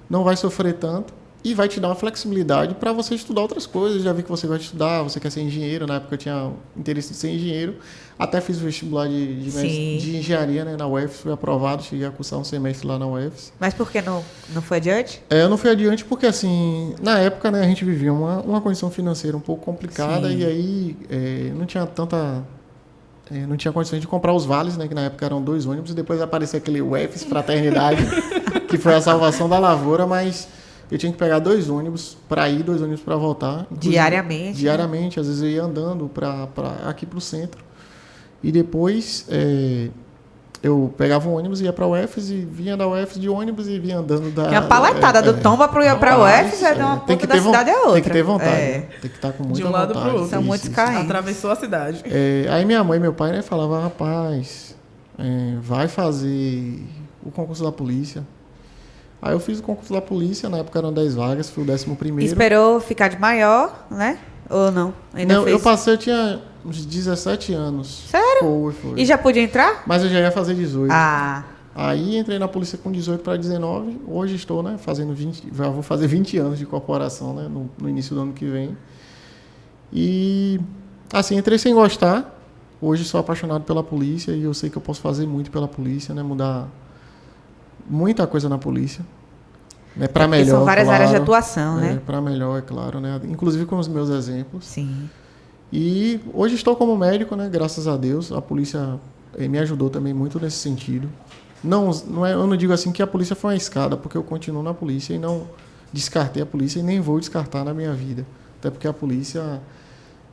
Não vai sofrer tanto e vai te dar uma flexibilidade para você estudar outras coisas. Já vi que você gosta de estudar, você quer ser engenheiro. Na época eu tinha interesse em ser engenheiro. Até fiz o vestibular de engenharia, né, na UFES, fui aprovado, cheguei a cursar um semestre lá na UFES. Mas por que não foi adiante? Eu não fui adiante porque, assim, na época, né, a gente vivia uma condição financeira um pouco complicada. E aí não tinha tanta... não tinha condições de comprar os vales, né, que na época eram 2 ônibus, e depois apareceu aquele UFES Fraternidade, que foi a salvação da lavoura, mas eu tinha que pegar 2 ônibus para ir, 2 ônibus para voltar. Diariamente? Diariamente, às vezes eu ia andando aqui para o centro. E depois eu pegava um ônibus, ia para a UFES e vinha da UFES de ônibus e vinha andando da... Que a paletada do Tomba para a UFES de uma ponta da cidade a outra. Tem que ter vontade, tem que estar com muita vontade. De um lado para o outro. São muitos carros. Atravessou a cidade. Aí minha mãe e meu pai, né, falavam, rapaz, vai fazer o concurso da polícia. Aí eu fiz o concurso da polícia, na época eram 10 vagas, fui o 11º. Esperou ficar de maior, né? Ou não? Não, eu passei, eu tinha uns 17 anos. Sério? Foi. E já podia entrar? Mas eu já ia fazer 18. Ah. Aí entrei na polícia com 18 para 19. Hoje estou, né, fazendo 20, já vou fazer 20 anos de corporação, né, no início do ano que vem. E assim, entrei sem gostar. Hoje sou apaixonado pela polícia e eu sei que eu posso fazer muito pela polícia, né, mudar muita coisa na polícia. Né, para melhor. São várias áreas de atuação, né? né? Para melhor, é claro, né? Inclusive com os meus exemplos. Sim. E hoje estou como médico, né? Graças a Deus. A polícia me ajudou também muito nesse sentido. Eu não digo assim que a polícia foi uma escada, porque eu continuo na polícia e não descartei a polícia e nem vou descartar na minha vida. Até porque a polícia,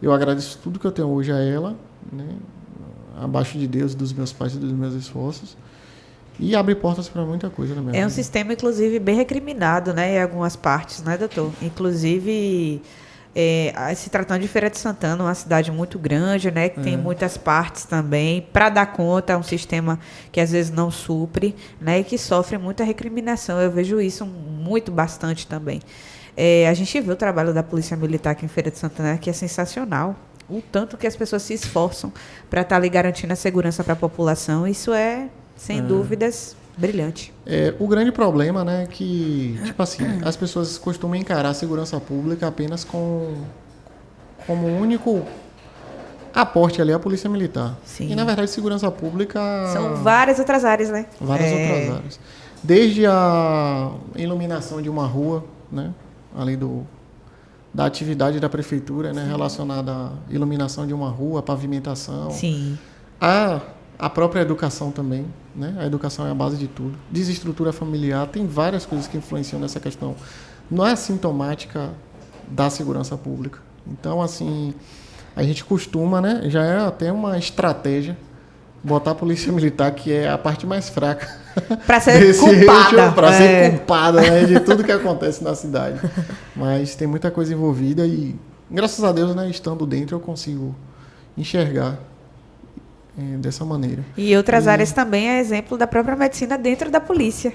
eu agradeço tudo que eu tenho hoje a ela, né? Abaixo de Deus, dos meus pais e dos meus esforços. E abre portas para muita coisa na minha vida. É um sistema, inclusive, bem recriminado, né? Em algumas partes, né, doutor? Inclusive, se tratando de Feira de Santana, uma cidade muito grande, né? Que tem muitas partes também. Para dar conta, é um sistema que às vezes não supre, né? E que sofre muita recriminação. Eu vejo isso bastante também. A gente vê o trabalho da Polícia Militar aqui em Feira de Santana, que é sensacional. O tanto que as pessoas se esforçam para estar ali garantindo a segurança para a população. Isso sem dúvidas, Brilhante. O grande problema, né, é que, tipo assim, as pessoas costumam encarar a segurança pública apenas como único aporte ali à Polícia Militar. Sim. E, na verdade, segurança pública... São várias outras áreas, né? Várias outras áreas. Desde a iluminação de uma rua, né, ali da atividade da prefeitura, né, relacionada à iluminação de uma rua, pavimentação. Sim. A própria educação também, né? A educação é a base de tudo. Desestrutura familiar, tem várias coisas que influenciam nessa questão. Não é sintomática da segurança pública. Então, assim, a gente costuma, né? Já é até uma estratégia botar a polícia militar, que é a parte mais fraca. Para ser culpada. Para ser culpada, né, de tudo que acontece na cidade. Mas tem muita coisa envolvida e, graças a Deus, né, estando dentro, eu consigo enxergar dessa maneira. E outras áreas também é exemplo da própria medicina dentro da polícia.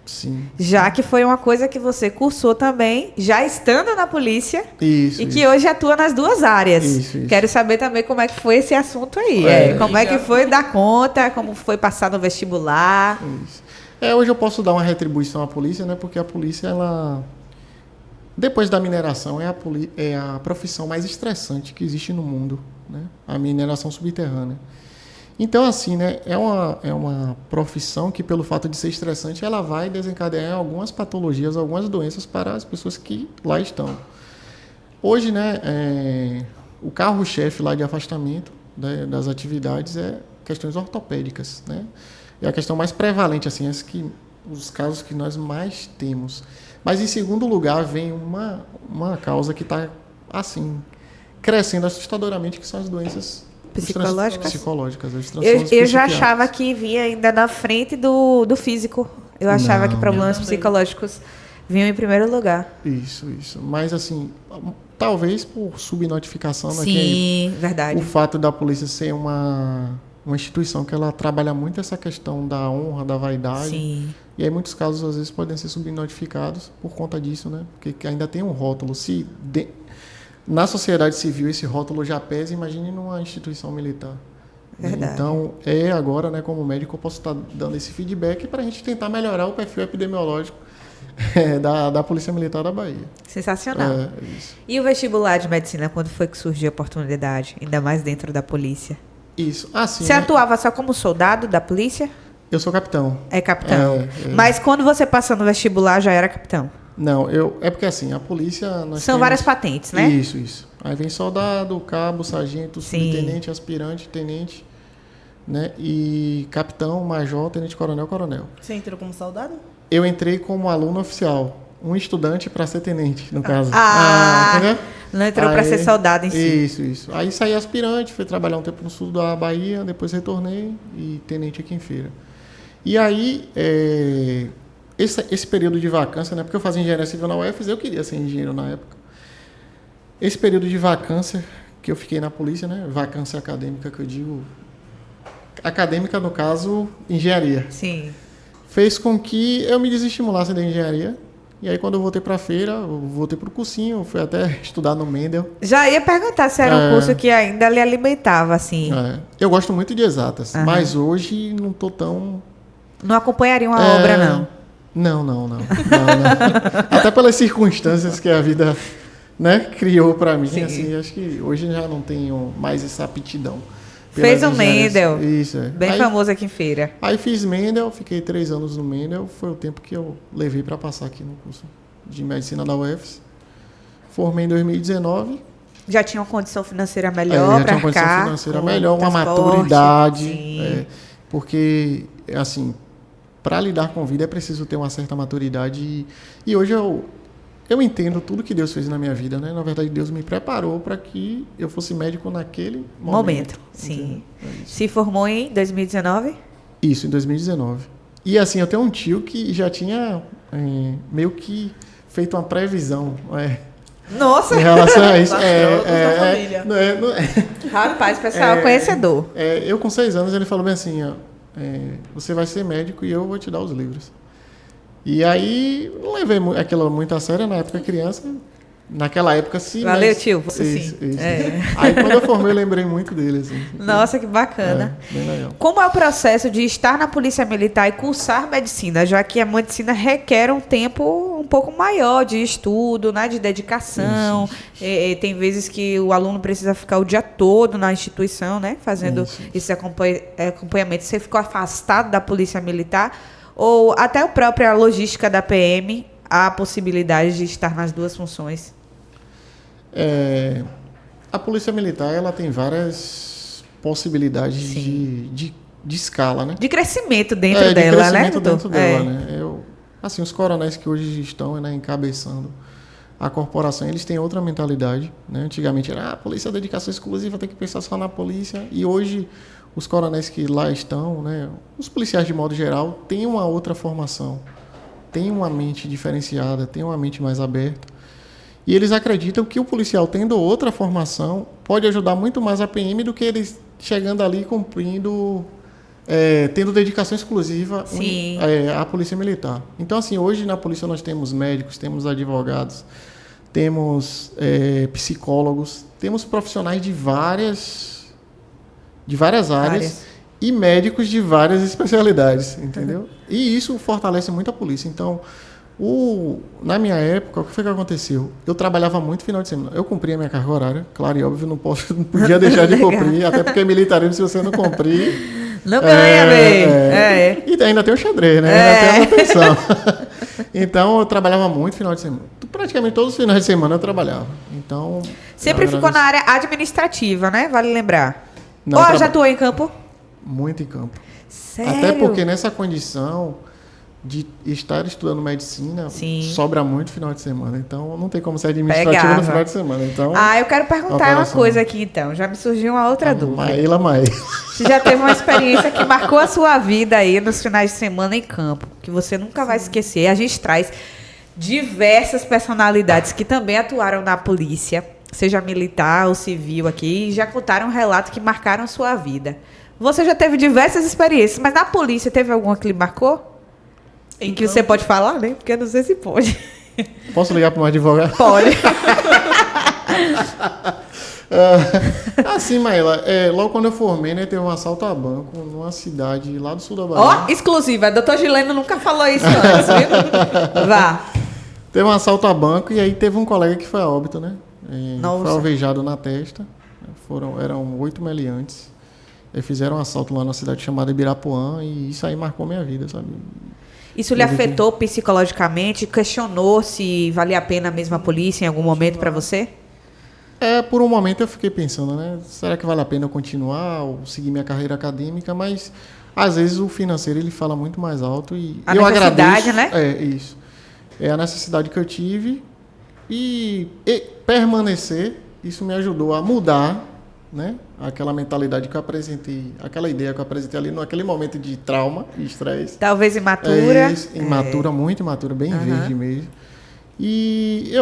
Sim. Já que foi uma coisa que você cursou também, já estando na polícia. Isso. E que hoje atua nas duas áreas. Isso. Quero saber também como é que foi esse assunto aí. Como é que foi dar conta, como foi passar no vestibular. Isso. Hoje eu posso dar uma retribuição à polícia, né? Porque a polícia, ela... Depois da mineração, é a profissão mais estressante que existe no mundo, né? A mineração subterrânea. Então, assim, né, é uma profissão que, pelo fato de ser estressante, ela vai desencadear algumas patologias, algumas doenças para as pessoas que lá estão. Hoje, né, o carro-chefe lá de afastamento, né, das atividades é questões ortopédicas, né? É a questão mais prevalente, assim, os casos que nós mais temos. Mas, em segundo lugar, vem uma causa que está, assim, crescendo assustadoramente, que são as doenças psicológicas. Eu já achava que vinha ainda na frente do físico. Eu achava que problemas psicológicos vinham em primeiro lugar. Isso. Mas, assim, talvez por subnotificação. Sim, né, verdade. O fato da polícia ser uma instituição que ela trabalha muito essa questão da honra, da vaidade. Sim. E aí, muitos casos, às vezes, podem ser subnotificados por conta disso, né? Porque ainda tem um rótulo. Na sociedade civil, esse rótulo já pesa, imagine numa instituição militar. Verdade. Então, agora, né, como médico, eu posso estar dando esse feedback para a gente tentar melhorar o perfil epidemiológico da Polícia Militar da Bahia. Sensacional. Isso. E o vestibular de medicina, quando foi que surgiu a oportunidade? Ainda mais dentro da polícia. Isso. Assim, você atuava só como soldado da polícia? Eu sou capitão. É capitão. Mas quando você passou no vestibular, já era capitão? Não, é porque assim, a polícia... São várias patentes, né? Isso. Aí vem soldado, cabo, sargento, subtenente, aspirante, tenente, né? E capitão, major, tenente coronel, coronel. Você entrou como soldado? Eu entrei como aluno oficial. Um estudante para ser tenente, no caso. Entendeu? Não entrou para ser soldado em si. Isso. Aí saí aspirante, fui trabalhar um tempo no sul da Bahia, depois retornei e tenente aqui em Feira. E aí... Esse período de vacância, né? Porque eu fazia engenharia civil na UFES, eu queria ser engenheiro na época. Esse período de vacância que eu fiquei na polícia, né? Vacância acadêmica que eu digo, acadêmica no caso, engenharia. Sim. Fez com que eu me desestimulasse da engenharia. E aí quando eu voltei para a feira, eu voltei para o cursinho, fui até estudar no Mendel. Já ia perguntar se era um curso que ainda lhe alimentava, assim. Eu gosto muito de exatas, mas hoje não estou tão... Não acompanharia uma obra, não? Não. Até pelas circunstâncias que a vida, né, criou para mim. Assim, acho que hoje já não tenho mais essa aptidão. Fez o Mendel. Isso, Bem famoso aqui em Feira. Aí fiz Mendel, fiquei 3 anos no Mendel. Foi o tempo que eu levei para passar aqui no curso de medicina da UFES. Formei em 2019. Já tinha uma condição financeira melhor para cá? Já tinha uma condição financeira melhor, uma maturidade. Porque, assim... Para lidar com vida é preciso ter uma certa maturidade. E hoje eu entendo tudo que Deus fez na minha vida, né? Na verdade, Deus me preparou para que eu fosse médico naquele momento. Sim. Se formou em 2019? Isso, em 2019. E assim, eu tenho um tio que já tinha meio que feito uma previsão. Nossa! Em relação a isso. Rapaz, pessoal, conhecedor. Eu com 6 anos, ele falou bem assim, você vai ser médico e eu vou te dar os livros. E aí, não levei aquilo muito a sério na época criança, Naquela época, sim. Valeu, mas... tio. Você Isso. sim. É. Aí, quando eu formei, eu lembrei muito dele. Assim. Nossa, que bacana. Bem legal. Como é o processo de estar na Polícia Militar e cursar medicina, já que a medicina requer um tempo um pouco maior de estudo, né, de dedicação. Tem vezes que o aluno precisa ficar o dia todo na instituição, né, fazendo esse acompanhamento. Você ficou afastado da Polícia Militar ou até a própria logística da PM, há a possibilidade de estar nas duas funções? A Polícia Militar ela tem várias possibilidades de escala, né? De crescimento dentro dela, de crescimento né? dentro dela, né? Assim, os coronéis que hoje estão, né, encabeçando a corporação, eles têm outra mentalidade, né? Antigamente era a polícia é dedicação exclusiva, tem que pensar só na polícia. E hoje os coronéis que lá estão, né, os policiais de modo geral, têm uma outra formação, têm uma mente diferenciada, têm uma mente mais aberta. E eles acreditam que o policial, tendo outra formação, pode ajudar muito mais a PM do que eles chegando ali cumprindo, tendo dedicação exclusiva à Polícia Militar. Então, assim, hoje na polícia nós temos médicos, temos advogados, temos psicólogos, temos profissionais de várias áreas e médicos de várias especialidades, entendeu? E isso fortalece muito a polícia. Então, na minha época, o que foi que aconteceu? Eu trabalhava muito final de semana. Eu cumpria a minha carga horária, claro e óbvio, não podia deixar de cumprir, até porque é militarismo, se você não cumprir... Não ganha bem. E ainda tem o xadrez, né? Ainda tem a manutenção. Então, eu trabalhava muito final de semana. Praticamente todos os finais de semana eu trabalhava. Então, sempre ficou na área administrativa, né? Vale lembrar. Não, já atuou em campo? Muito em campo. Sério? Até porque nessa condição de estar estudando medicina, sobra muito final de semana. Então, não tem como ser administrativo no final de semana. Então, eu quero perguntar uma coisa aqui, então. Já me surgiu uma outra dúvida. Maíla. Você já teve uma experiência que marcou a sua vida aí nos finais de semana em campo, que você nunca vai esquecer. A gente traz diversas personalidades que também atuaram na polícia, seja militar ou civil aqui, e já contaram um relato que marcaram sua vida. Você já teve diversas experiências, mas na polícia teve alguma que lhe marcou? Em que você pode falar, né? Porque eu não sei se pode. Posso ligar para um advogado? Pode. Assim, Maíla, logo quando eu formei, né, teve um assalto a banco numa cidade lá do sul da Bahia. Exclusiva. Doutor Gileno nunca falou isso antes, viu? Vá. Teve um assalto a banco e aí teve um colega que foi a óbito, né? Foi alvejado na testa. Eram 8 meliantes. Eles fizeram um assalto lá na cidade chamada Ibirapuã e isso aí marcou minha vida, sabe? Isso lhe afetou psicologicamente? Questionou se valia a pena mesmo a polícia em algum momento para você? Por um momento eu fiquei pensando, né? Será que vale a pena eu continuar ou seguir minha carreira acadêmica? Mas, às vezes, o financeiro ele fala muito mais alto e eu agradeço. Né? Isso. É a necessidade que eu tive e permanecer, isso me ajudou a mudar, né? Aquela mentalidade que eu apresentei, aquela ideia que eu apresentei ali naquele momento de trauma e estresse. Talvez imatura. Imatura, muito imatura, bem verde mesmo. E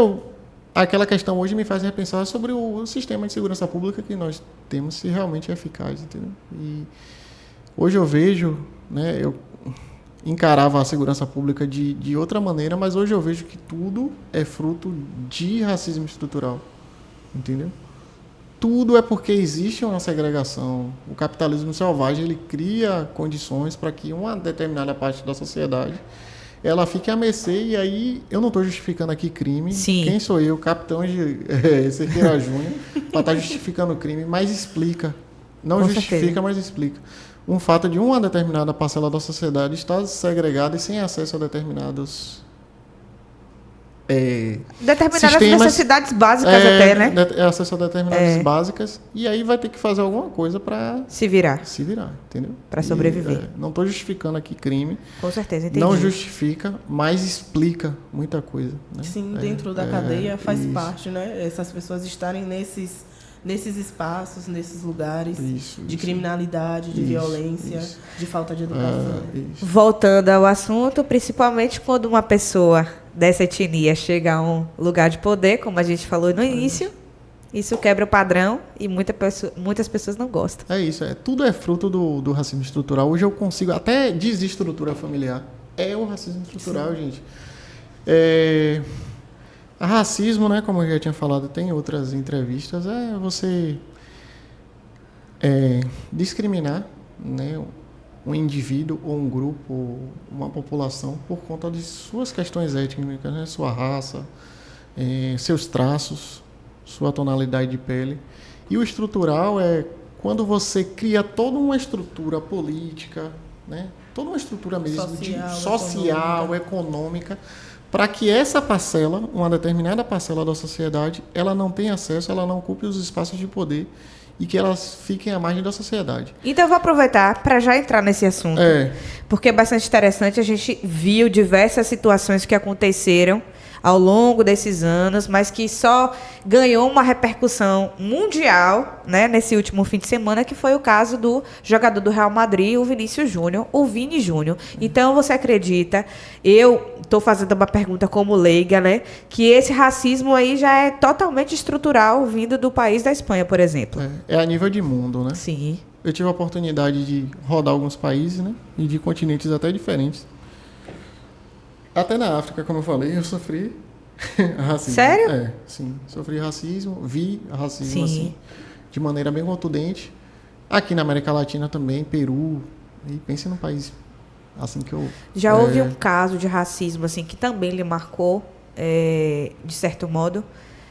aquela questão hoje me faz repensar sobre o sistema de segurança pública que nós temos, se realmente é eficaz, entendeu? E hoje eu vejo, né, eu encarava a segurança pública de outra maneira, mas hoje eu vejo que tudo é fruto de racismo estrutural, entendeu? Tudo é porque existe uma segregação. O capitalismo selvagem ele cria condições para que uma determinada parte da sociedade ela fique à mercê, e aí eu não estou justificando aqui crime. Sim. Quem sou eu, capitão Cerqueira Júnior, para estar justificando crime, mas explica. Não justifica, mas explica. Um fato de uma determinada parcela da sociedade estar segregada e sem acesso a determinados determinadas sistemas, necessidades básicas até, né? Acesso a determinadas básicas, e aí vai ter que fazer alguma coisa para se virar, entendeu? Para sobreviver. Não estou justificando aqui crime. Com certeza, entendi. Não justifica, mas explica muita coisa. Né? Sim, dentro da cadeia faz parte, né? Essas pessoas estarem nesses espaços, nesses lugares de criminalidade, de violência, de falta de educação. Voltando ao assunto, principalmente quando uma pessoa dessa etnia chega a um lugar de poder, como a gente falou no início, isso quebra o padrão e muitas pessoas não gostam. Tudo é fruto do racismo estrutural. Hoje eu consigo, até desestrutura familiar. É o racismo estrutural, gente. Racismo, né, como eu já tinha falado, tem outras entrevistas, é você discriminar, né, um indivíduo ou um grupo, uma população, por conta de suas questões étnicas, né, sua raça, seus traços, sua tonalidade de pele. E o estrutural é quando você cria toda uma estrutura política, né, toda uma estrutura mesmo social, econômica, para que essa parcela, uma determinada parcela da sociedade, ela não tenha acesso, ela não ocupe os espaços de poder e que elas fiquem à margem da sociedade. Então eu vou aproveitar para já entrar nesse assunto, porque é bastante interessante. A gente viu diversas situações que aconteceram ao longo desses anos, mas que só ganhou uma repercussão mundial, né, nesse último fim de semana, que foi o caso do jogador do Real Madrid, o Vinícius Júnior, o Vini Júnior. Então, você acredita, eu estou fazendo uma pergunta como leiga, né, que esse racismo aí já é totalmente estrutural, vindo do país da Espanha, por exemplo? É a nível de mundo, né? Sim. Eu tive a oportunidade de rodar alguns países, né, e de continentes até diferentes. Até na África, como eu falei, eu sofri racismo. Sério? Sim. Sofri racismo, vi racismo, Sim. assim, de maneira bem contundente. Aqui na América Latina também, Peru. E pense num país assim que eu... Já houve um caso de racismo, assim, que também lhe marcou, de certo modo,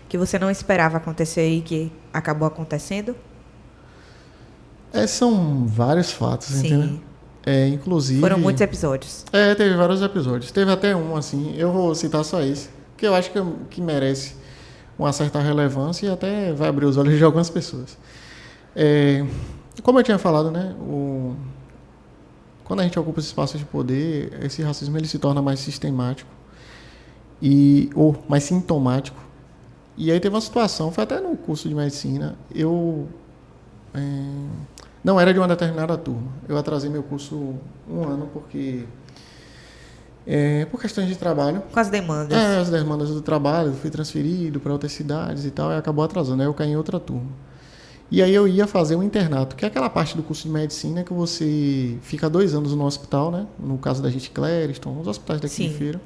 que você não esperava acontecer e que acabou acontecendo? São vários fatos, Sim. entendeu? Inclusive... Foram muitos episódios. Teve vários episódios. Teve até um, assim, eu vou citar só esse, que eu acho que merece uma certa relevância e até vai abrir os olhos de algumas pessoas. Como eu tinha falado, né, quando a gente ocupa esse espaço de poder, esse racismo ele se torna mais sistemático ou mais sintomático. E aí teve uma situação, foi até no curso de medicina, eu não era de uma determinada turma. Eu atrasei meu curso um ano porque por questões de trabalho. Com as demandas. As demandas do trabalho, fui transferido para outras cidades e tal, e acabou atrasando. Aí eu caí em outra turma. E aí eu ia fazer um internato, que é aquela parte do curso de medicina que você fica 2 anos no hospital, né? No caso da gente, Clériston, nos hospitais daqui de Feira.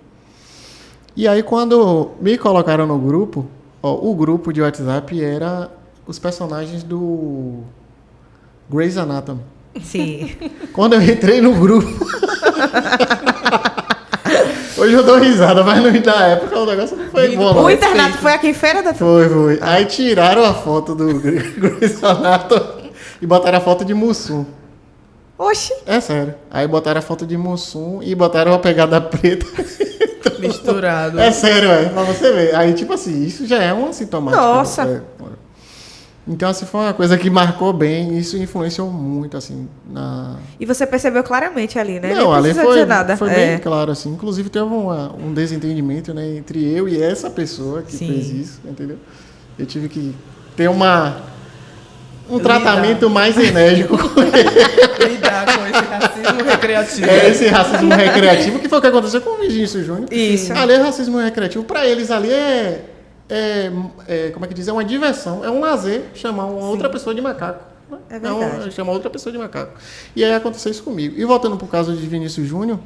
E aí quando me colocaram no grupo, o grupo de WhatsApp era os personagens do Grey's Anatomy. Sim. Quando eu entrei no grupo... Hoje eu dou risada, mas na época o negócio não foi bom. O internato foi aqui em Feira da Foi. Aí tiraram a foto do Grey's Anatomy e botaram a foto de Mussum. Oxi. É sério. Aí botaram a foto de Mussum e botaram a pegada preta. Misturado. É sério, pra você ver. Aí, tipo assim, isso já é uma sintomática. Nossa. Então, assim, foi uma coisa que marcou bem, isso influenciou muito, assim, na... E você percebeu claramente ali, né? Não, nem ali precisa dizer nada. foi bem claro, assim. Inclusive, teve um desentendimento, né, entre eu e essa pessoa que fez isso, entendeu? Eu tive que ter um tratamento mais enérgico. Lidar com esse racismo recreativo. Esse racismo recreativo, que foi o que aconteceu com o Vinícius Júnior. Isso. Ali é racismo recreativo. Para eles ali como é que diz? É uma diversão, é um lazer chamar uma outra pessoa de macaco. Né? É verdade. Chamar outra pessoa de macaco. E aí aconteceu isso comigo. E voltando para o caso de Vinícius Júnior,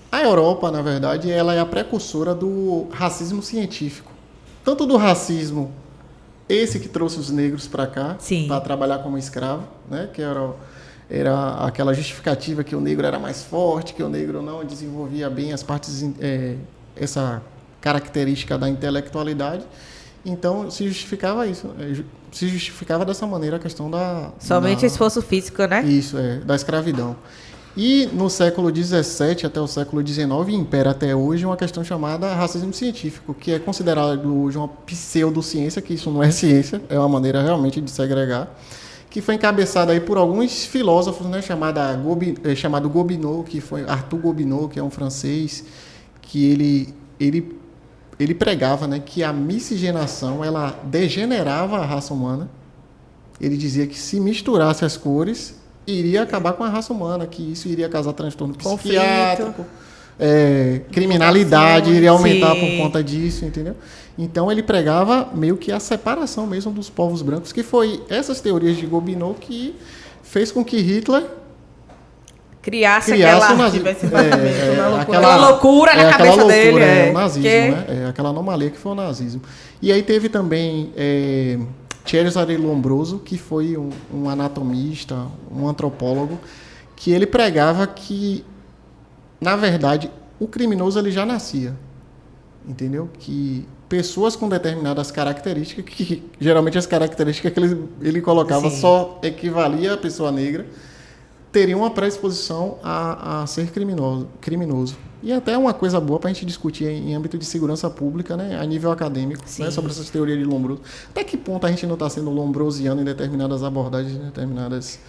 a Europa, na verdade, ela é a precursora do racismo científico. Tanto do racismo, esse que trouxe os negros para cá, para trabalhar como escravo, né? Que era aquela justificativa que o negro era mais forte, que o negro não desenvolvia bem as partes, essa característica da intelectualidade. Então, se justificava isso. Se justificava dessa maneira a questão da... Somente esforço físico, né? Isso, da escravidão. E no século XVII até o século XIX, impera até hoje uma questão chamada racismo científico, que é considerado hoje uma pseudociência, que isso não é ciência, é uma maneira realmente de segregar, que foi encabeçada aí por alguns filósofos, né, chamado Gobineau, que foi Arthur Gobineau, que é um francês, que ele pregava, né, que a miscigenação ela degenerava a raça humana. Ele dizia que se misturasse as cores, iria acabar com a raça humana, que isso iria causar transtorno psiquiátrico, criminalidade iria aumentar por conta disso, entendeu? Então ele pregava meio que a separação mesmo dos povos brancos, que foi essas teorias de Gobineau que fez com que Hitler criasse o aquela... nazismo. tivesse envolvimento na loucura. Aquela loucura na aquela cabeça loucura, dele. o nazismo, que... né? Aquela anomalia que foi o nazismo. E aí teve também Cesare Lombroso, que foi um anatomista, um antropólogo, que ele pregava que, na verdade, o criminoso ele já nascia. Entendeu? Que pessoas com determinadas características, que geralmente as características que ele colocava Sim. só equivalia à pessoa negra, teriam uma predisposição a ser criminoso. E até uma coisa boa para a gente discutir em âmbito de segurança pública, né, a nível acadêmico, né, sobre essas teorias de Lombroso. Até que ponto a gente não está sendo lombrosiano em determinadas abordagens, em determinadas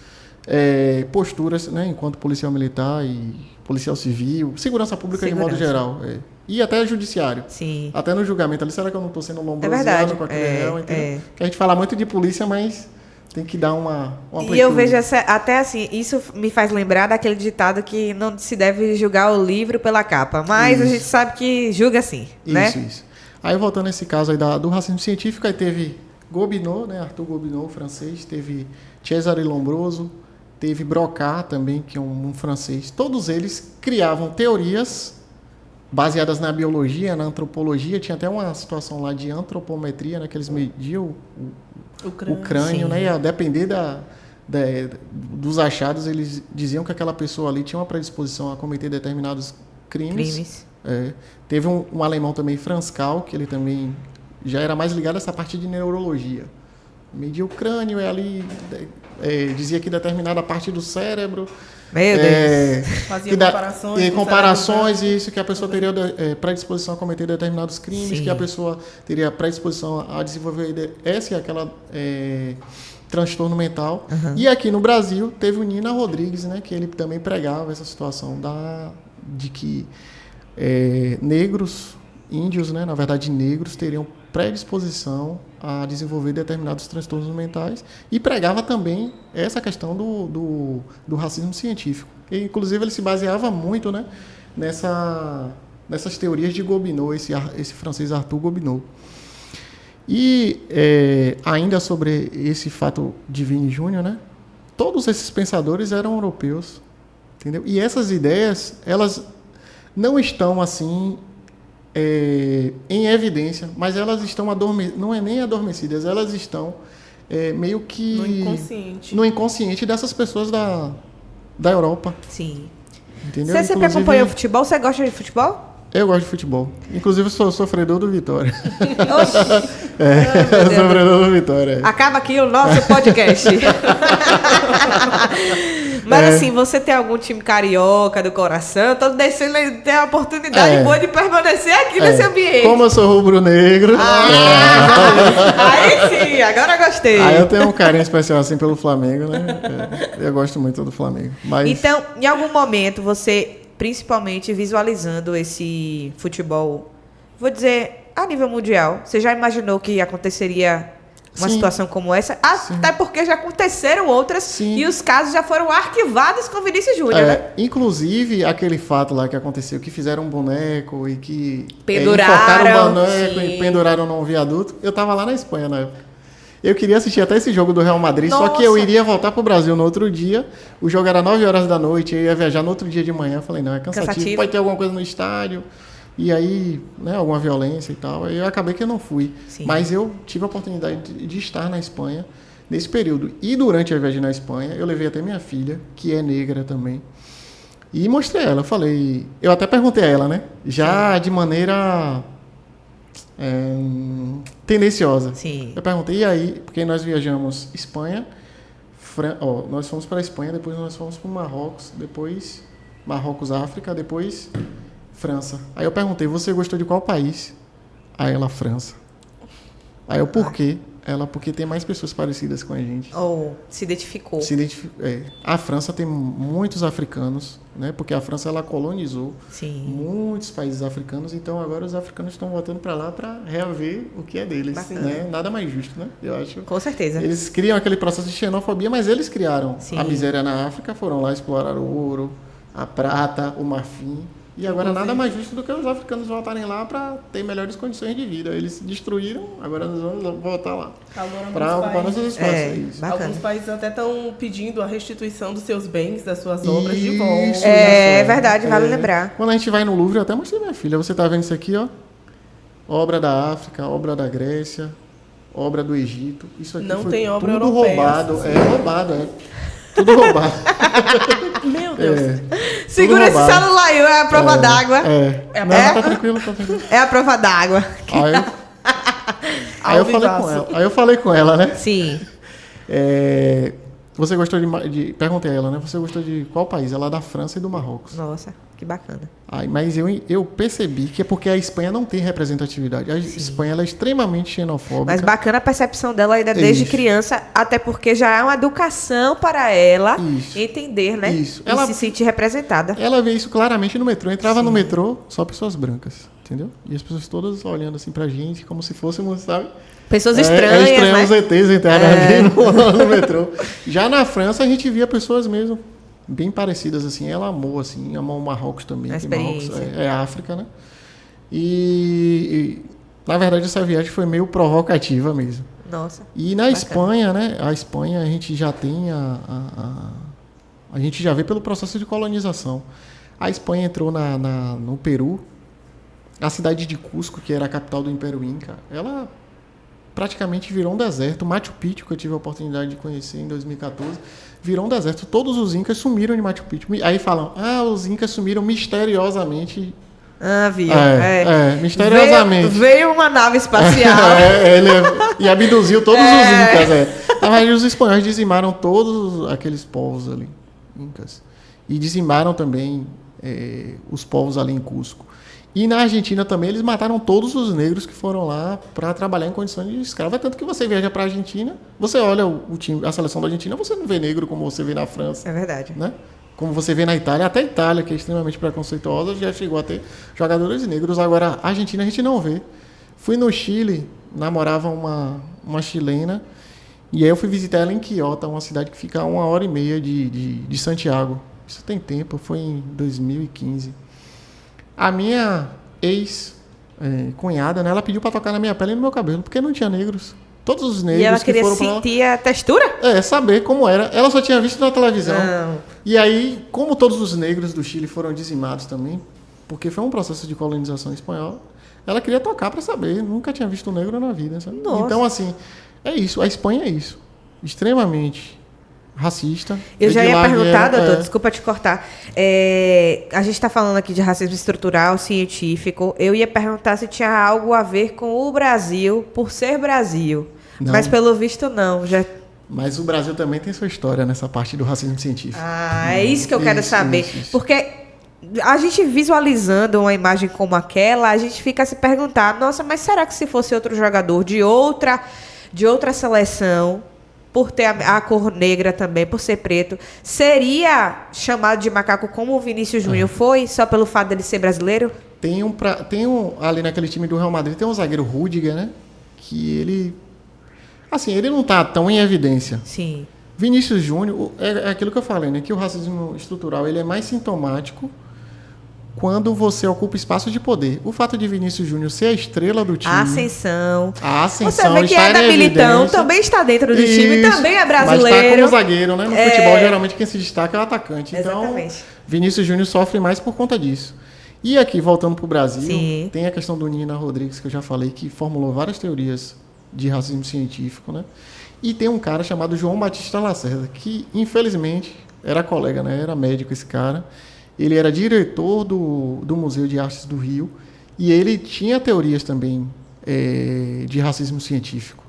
posturas, né, enquanto policial militar e policial civil, segurança pública de modo geral. E até judiciário. Sim. Até no julgamento ali, será que eu não estou sendo lombrosiano verdade. com aquele réu? Entendeu? Que a gente fala muito de polícia, mas tem que dar uma amplitude. E eu vejo até assim, isso me faz lembrar daquele ditado que não se deve julgar o livro pela capa, mas a gente sabe que julga sim, né? Isso. Aí voltando a esse caso aí do racismo científico, aí teve Gobineau, né, Arthur Gobineau, francês, teve Cesare Lombroso, teve Broca também, que é um francês. Todos eles criavam teorias baseadas na biologia, na antropologia. Tinha até uma situação lá de antropometria, né, que eles mediam o crânio, né? E a depender dos achados, eles diziam que aquela pessoa ali tinha uma predisposição a cometer determinados crimes. Teve um alemão também, Franz Kahl, que ele também já era mais ligado a essa parte de neurologia. Media o crânio e ali dizia que determinada parte do cérebro... Meu Deus. Fazia comparações. E comparações, e isso que a pessoa teria predisposição a cometer determinados crimes, Sim. que a pessoa teria predisposição a desenvolver esse e aquela transtorno mental. Uhum. E aqui no Brasil teve o Nina Rodrigues, né, que ele também pregava essa situação de que negros, índios, né, na verdade negros, teriam predisposição a desenvolver determinados transtornos mentais e pregava também essa questão do racismo científico. E, inclusive, ele se baseava muito, né, nessas teorias de Gobineau, esse francês Arthur Gobineau. E ainda sobre esse fato de Vini Júnior, né, todos esses pensadores eram europeus, entendeu? E essas ideias, elas não estão assim em evidência, mas elas estão não é nem adormecidas, elas estão meio que no inconsciente dessas pessoas da Europa. Sim. Entendeu? Você sempre acompanhou futebol? Você gosta de futebol? Eu gosto de futebol. Inclusive, sou sofredor do Vitória. Oxi. Sofredor do Vitória. Acaba aqui o nosso podcast. Mas assim, você tem algum time carioca do coração? Eu tô deixando ele ter a oportunidade boa de permanecer aqui nesse ambiente. Como eu sou rubro-negro. Aí sim, agora eu gostei. Aí eu tenho um carinho especial assim pelo Flamengo, né? Eu gosto muito do Flamengo. Mas... Então, em algum momento, você, principalmente visualizando esse futebol, vou dizer, a nível mundial, você já imaginou que aconteceria uma situação como essa? Até porque já aconteceram outras e os casos já foram arquivados com Vinícius Júnior, né? Inclusive, aquele fato lá que aconteceu, que fizeram um boneco e que penduraram o boneco e penduraram num viaduto. Eu tava lá na Espanha na época. Eu queria assistir até esse jogo do Real Madrid, só que eu iria voltar pro Brasil no outro dia. O jogo era 9 horas da noite, eu ia viajar no outro dia de manhã. Eu falei, não, é cansativo, pode ter alguma coisa no estádio. E aí, né, alguma violência e tal. Aí eu acabei que eu não fui. Sim. Mas eu tive a oportunidade de estar na Espanha nesse período. E durante a viagem na Espanha, eu levei até minha filha, que é negra também. E mostrei ela. Eu até perguntei a ela, né? Já de maneira tendenciosa. Sim. Eu perguntei, e aí? Porque nós viajamos Espanha, nós fomos para a Espanha, depois nós fomos para o Marrocos, depois Marrocos, África, depois França. Aí eu perguntei, você gostou de qual país? Aí ela, França. Aí eu, por quê? Ela, porque tem mais pessoas parecidas com a gente. Se identificou. A França tem muitos africanos, né? Porque a França ela colonizou muitos países africanos, então agora os africanos estão voltando para lá para reaver o que é deles. Né? Nada mais justo, né? Eu acho. Com certeza. Eles criam aquele processo de xenofobia, mas eles criaram a miséria na África, foram lá explorar o ouro, a prata, o marfim. E agora nada mais justo do que os africanos voltarem lá para ter melhores condições de vida. Eles destruíram, agora nós vamos voltar lá. Para nossos espaços. Alguns países até estão pedindo a restituição dos seus bens, das suas obras de volta. É verdade, vale lembrar. Quando a gente vai no Louvre, eu até mostrei minha filha. Você tá vendo isso aqui, ó? Obra da África, obra da Grécia, obra do Egito. Isso aqui não foi tem obra tudo europeia. Roubado. Tudo roubado. Meu Deus. Segura esse celular aí, é a prova d'água. Tá tranquilo, tá tranquilo. É a prova d'água. Aí eu falei com ela, né? Sim. Você gostou de... Perguntei a ela, né? Você gostou de qual país? Ela é da França e do Marrocos. Nossa, que bacana. Mas eu percebi que é porque a Espanha não tem representatividade. A Espanha ela é extremamente xenofóbica. Mas bacana a percepção dela ainda desde criança, até porque já é uma educação para ela entender, né? Isso. E se sentir representada. Ela vê isso claramente no metrô. Entrava no metrô, só pessoas brancas, entendeu? E as pessoas todas olhando assim pra gente, como se fôssemos, sabe? Pessoas estranhas, né? Os ETs entraram ali no metrô. Já na França, a gente via pessoas mesmo bem parecidas, assim. Ela amou o Marrocos também. Marrocos é África, né? E, na verdade, essa viagem foi meio provocativa mesmo. Nossa. E na Espanha, né? A Espanha, a gente já tem a gente já vê pelo processo de colonização. A Espanha entrou no Peru. A cidade de Cusco, que era a capital do Império Inca, ela praticamente virou um deserto. Machu Picchu, que eu tive a oportunidade de conhecer em 2014, virou um deserto. Todos os incas sumiram de Machu Picchu. Aí falam, os incas sumiram misteriosamente. Viu? Misteriosamente. Veio uma nave espacial. E abduziu todos os incas. Na verdade, os espanhóis dizimaram todos aqueles povos ali, incas. E dizimaram também os povos ali em Cusco. E na Argentina também eles mataram todos os negros que foram lá para trabalhar em condições de escravo. É tanto que você viaja para a Argentina, você olha o time, a seleção da Argentina, você não vê negro como você vê na França. É verdade. Né? Como você vê na Itália. Até a Itália, que é extremamente preconceituosa, já chegou a ter jogadores negros. Agora, a Argentina a gente não vê. Fui no Chile, namorava uma chilena, e aí eu fui visitar ela em Quillota, uma cidade que fica a 1h30 de Santiago. Isso tem tempo, foi em 2015. A minha ex-cunhada, né, ela pediu para tocar na minha pele e no meu cabelo, porque não tinha negros. Todos os negros e ela que queria foram sentir a textura? Saber como era. Ela só tinha visto na televisão. Não. E aí, como todos os negros do Chile foram dizimados também, porque foi um processo de colonização espanhola, ela queria tocar para saber. Nunca tinha visto um negro na vida. Sabe? Então, assim, é isso. A Espanha é isso. Extremamente racista. Eu já ia perguntar, doutor, desculpa te cortar. A gente está falando aqui de racismo estrutural, científico. Eu ia perguntar se tinha algo a ver com o Brasil, por ser Brasil. Não. Mas pelo visto não. Mas o Brasil também tem sua história nessa parte do racismo científico. É isso que eu quero saber. Isso. Porque a gente visualizando uma imagem como aquela, a gente fica a se perguntar, nossa, mas será que se fosse outro jogador de outra seleção, por ter a cor negra também, por ser preto, seria chamado de macaco como o Vinícius Júnior foi, só pelo fato dele ser brasileiro? Tem ali naquele time do Real Madrid, tem um zagueiro Rüdiger, né? Que ele... Assim, ele não está tão em evidência. Sim. Vinícius Júnior, é aquilo que eu falei, né? Que o racismo estrutural ele é mais sintomático quando você ocupa espaço de poder. O fato de Vinícius Júnior ser a estrela do time... A ascensão. Você vê que é da Militão, também está dentro do time, também é brasileiro. Mas está como zagueiro, né? No futebol, geralmente, quem se destaca é o atacante. Exatamente. Então, Vinícius Júnior sofre mais por conta disso. E aqui, voltando para o Brasil, Sim. tem a questão do Nina Rodrigues, que eu já falei, que formulou várias teorias de racismo científico, né? E tem um cara chamado João Batista Lacerda, que, infelizmente, era colega, né? Era médico esse cara. Ele era diretor do Museu de Artes do Rio e ele tinha teorias também de racismo científico,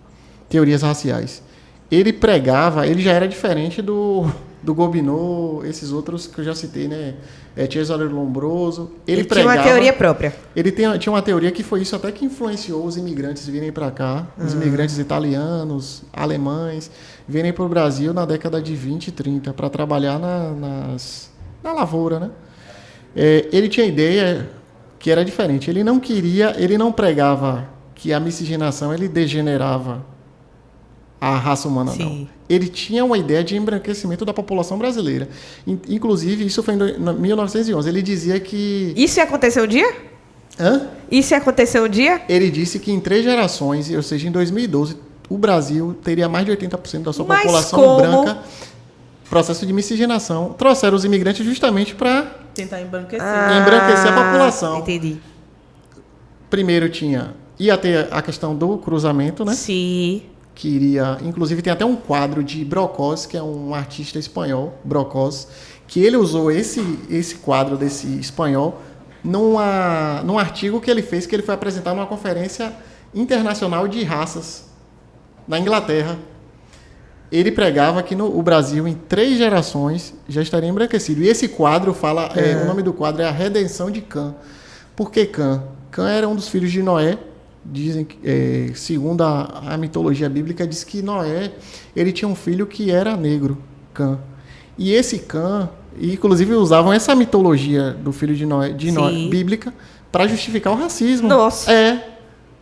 teorias raciais. Ele pregava, ele já era diferente do Gobineau, esses outros que eu já citei, né? Cesare Lombroso. Ele pregava, tinha uma teoria própria. Ele tinha uma teoria que foi isso até que influenciou os imigrantes virem para cá, os imigrantes italianos, alemães, virem para o Brasil na década de 20 e 30 para trabalhar na lavoura, né? Ele tinha ideia que era diferente. Ele não pregava que a miscigenação ele degenerava a raça humana, Sim. não. Ele tinha uma ideia de embranquecimento da população brasileira. Inclusive, isso foi em 1911. Ele dizia que... Isso ia acontecer um dia? Hã? Isso ia acontecer um dia? Ele disse que em 3 gerações, ou seja, em 2012, o Brasil teria mais de 80% da sua Mas população como? branca. Processo de miscigenação. Trouxeram os imigrantes justamente para Tentar embranquecer. embranquecer a população. Entendi. Primeiro ia ter a questão do cruzamento, né? Sim. Que iria, inclusive tem até um quadro de Brocós, que é um artista espanhol, Brocós, que ele usou esse quadro desse espanhol num artigo que ele fez, que ele foi apresentar numa conferência internacional de raças na Inglaterra. Ele pregava que o Brasil, em 3 gerações, já estaria embranquecido. E esse quadro fala, o nome do quadro é A Redenção de Cã. Por que Cã? Cã era um dos filhos de Noé. Dizem que, segundo a mitologia bíblica, diz que Noé ele tinha um filho que era negro, Cã. E esse Cã, inclusive usavam essa mitologia do filho de Noé bíblica para justificar o racismo. Nossa.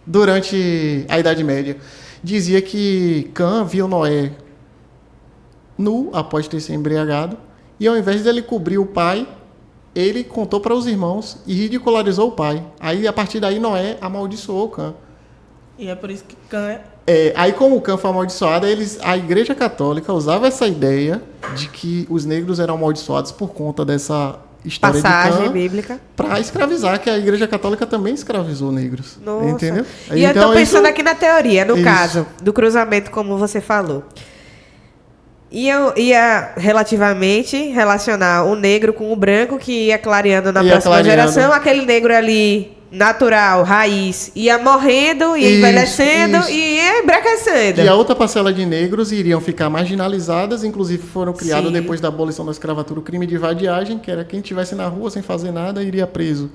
Durante a Idade Média. Dizia que Cã viu Noé nu após ter se embriagado e ao invés dele cobrir o pai, ele contou para os irmãos e ridicularizou o pai. Aí, a partir daí, Noé amaldiçoou Cã. E é por isso que Cã Aí, como o Cã foi amaldiçoado, a Igreja Católica usava essa ideia de que os negros eram amaldiçoados por conta dessa história Passagem de Cã bíblica. para escravizar, que a Igreja Católica também escravizou negros. Nossa. Entendeu? E eu tô pensando aqui na teoria, no Isso. caso do cruzamento, como você falou. Ia relativamente relacionar o negro com o branco, que ia clareando na próxima geração. Aquele negro ali, natural, raiz, ia morrendo, ia envelhecendo e ia embranquecendo. E a outra parcela de negros iriam ficar marginalizadas, inclusive foram criados Sim. depois da abolição da escravatura o crime de vadiagem, que era quem estivesse na rua sem fazer nada iria preso.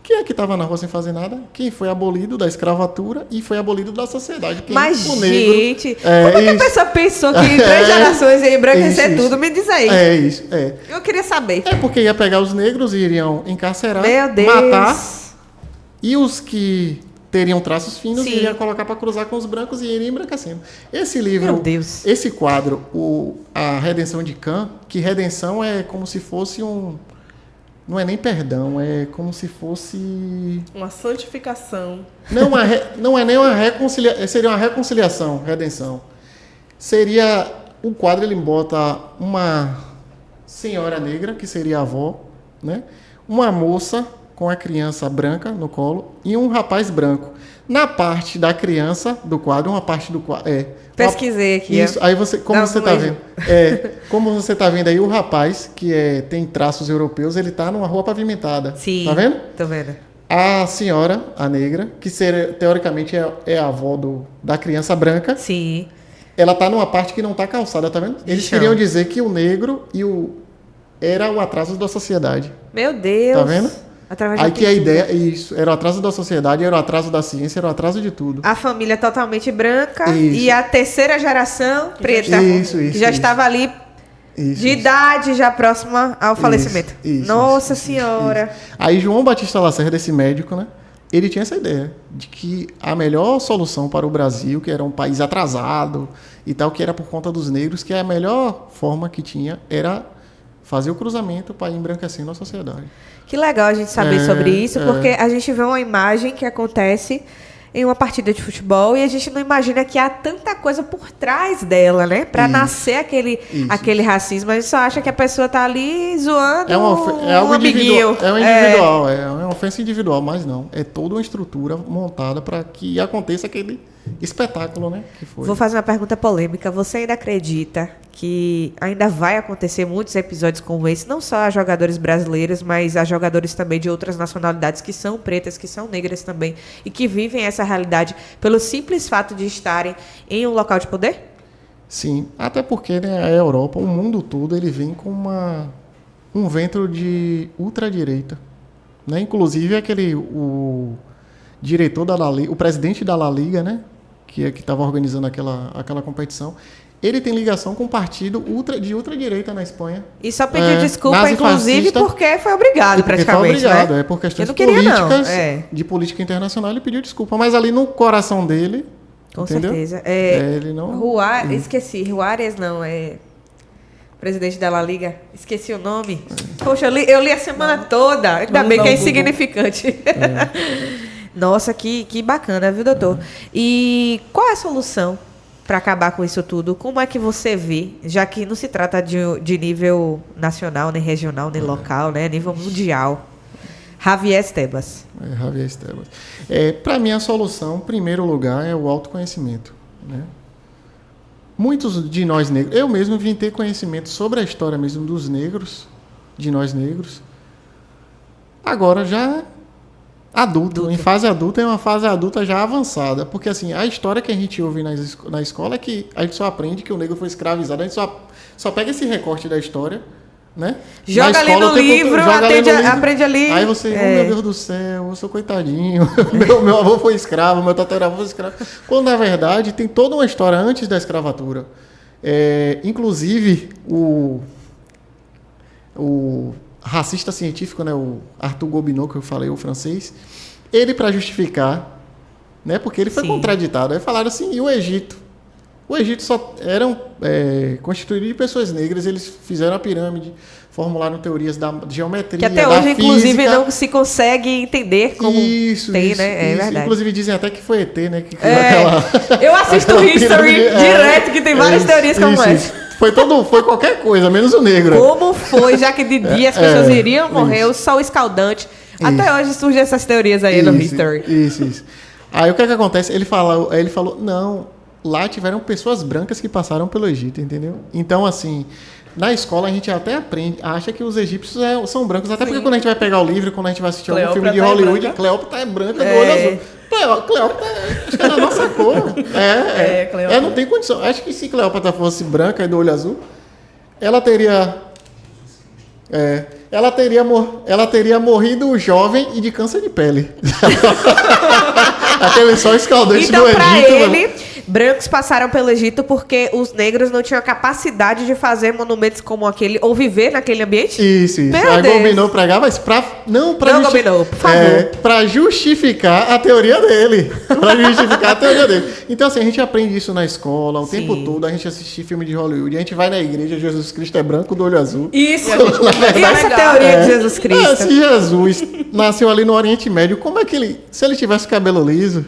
Quem é que estava na rua sem fazer nada? Quem foi abolido da escravatura e foi abolido da sociedade. Mas, o negro, gente, como é que a pessoa pensou que em 3 gerações ia embranquecer isso. tudo? Me diz aí. Isso. Eu queria saber. É porque ia pegar os negros e iriam encarcerar, Meu Deus. matar, e os que teriam traços finos Sim. iriam colocar para cruzar com os brancos e iriam embranquecendo. Esse livro, Meu Deus. esse quadro, A Redenção de Cã, que redenção é como se fosse não é nem perdão, é como se fosse... uma santificação. Não é nem uma reconciliação, seria uma reconciliação, redenção. Seria, o quadro ele bota uma senhora negra, que seria a avó, né? Uma moça com a criança branca no colo e um rapaz branco. Na parte da criança do quadro, uma parte do quadro... Pesquisei aqui. Isso, aí como Não, você não está vejo. vendo? Como você está vendo aí, o rapaz, que tem traços europeus, ele está numa rua pavimentada. Sim. Tá vendo? Tô vendo. A senhora, a negra, que teoricamente é a avó da criança branca, Sim. ela está numa parte que não está calçada, tá vendo? Eles Chão. queriam dizer que o negro era o atraso da sociedade. Meu Deus. Tá vendo? Através da Aí que a pintura. ideia, isso, era o atraso da sociedade, era o atraso da ciência, era o atraso de tudo. A família totalmente branca Isso. e a terceira geração preta. Isso, que já estava ali de idade, já próxima ao falecimento. Nossa Senhora. Isso. Aí João Batista Lacerda, esse médico, né? Ele tinha essa ideia de que a melhor solução para o Brasil, que era um país atrasado e tal, que era por conta dos negros, que a melhor forma que tinha era fazer o cruzamento para ir embranquecendo a sociedade. Que legal a gente saber sobre isso, porque a gente vê uma imagem que acontece em uma partida de futebol e a gente não imagina que há tanta coisa por trás dela, né? Para nascer aquele racismo. A gente só acha que a pessoa tá ali zoando É algo um amiguinho. individual, individual, é uma ofensa individual, mas não. É toda uma estrutura montada para que aconteça aquele espetáculo, né? Que foi. Vou fazer uma pergunta polêmica. Você ainda acredita que ainda vai acontecer muitos episódios como esse, não só a jogadores brasileiros, mas a jogadores também de outras nacionalidades que são pretas, que são negras também, e que vivem essa realidade pelo simples fato de estarem em um local de poder? Sim, até porque, né, a Europa, o mundo todo, ele vem com um vento de ultradireita, né? Inclusive o diretor da La Liga, o presidente da La Liga, né, que estava organizando aquela competição, ele tem ligação com um partido de ultradireita na Espanha. E só pediu desculpa, nazifascista, inclusive, porque foi obrigado, praticamente, foi obrigado, né? por questões Eu não queria, políticas, não. de política internacional, ele pediu desculpa. Mas ali no coração dele, Com entendeu? certeza. Ele não... Esqueci, Juárez não, presidente da La Liga. Esqueci o nome. Poxa, eu li a semana toda. Ainda bem que é insignificante. Nossa, que bacana, viu, doutor? E qual é a solução para acabar com isso tudo? Como é que você vê, já que não se trata de nível nacional, nem regional, nem local, né? Nível mundial. Javier Estebas. Javier Estebas. Para mim, a solução, em primeiro lugar, é o autoconhecimento, né? Muitos de nós negros, eu mesmo vim ter conhecimento sobre a história mesmo dos negros, de nós negros, agora já adulto. Em fase adulta, é uma fase adulta já avançada, porque assim, a história que a gente ouve na escola é que a gente só aprende que o negro foi escravizado, a gente só pega esse recorte da história, né? Joga ali no livro, aprende ali. Aí você, meu Deus do céu, eu sou coitadinho, meu avô foi escravo, meu tataravô foi escravo. Quando, na verdade, tem toda uma história antes da escravatura. Inclusive, o racista científico, né, o Arthur Gobineau, que eu falei, o francês, ele, para justificar, né, porque ele foi contraditado, aí falaram assim, e o Egito? O Egito só eram constituído de pessoas negras, eles fizeram a pirâmide, formularam teorias da geometria, que até hoje, inclusive, não se consegue entender como tem, né? É verdade. Inclusive, dizem até que foi ET, né? Que eu assisto History direto, que tem várias teorias como essa. Foi qualquer coisa, menos o negro. Como foi, já que de dia as pessoas iriam morrer, o sol escaldante. Até hoje surgem essas teorias aí no History. Isso. Aí o que acontece? Ele falou, não... Lá tiveram pessoas brancas que passaram pelo Egito, entendeu? Então, assim, na escola a gente até acha que os egípcios são brancos. Até porque quando a gente vai pegar o livro, quando a gente vai assistir algum filme de Hollywood, Cleópatra é branca do olho azul. Cleópatra acho que é da nossa cor. Não tem condição. Acho que se Cleópatra fosse branca e do olho azul, ela teria morrido jovem e de câncer de pele. Aquele sol escaldante do Egito. Pra ele, brancos passaram pelo Egito porque os negros não tinham a capacidade de fazer monumentos como aquele, ou viver naquele ambiente? Isso. Aí Gobineau pregava, mas Gobineau, por favor. Pra justificar a teoria dele. Então, assim, a gente aprende isso na escola o tempo todo, a gente assiste filme de Hollywood, a gente vai na igreja, Jesus Cristo é branco do olho azul. Isso. E essa teoria de Jesus Cristo? Se Jesus nasceu ali no Oriente Médio, como é que ele... Se ele tivesse cabelo liso,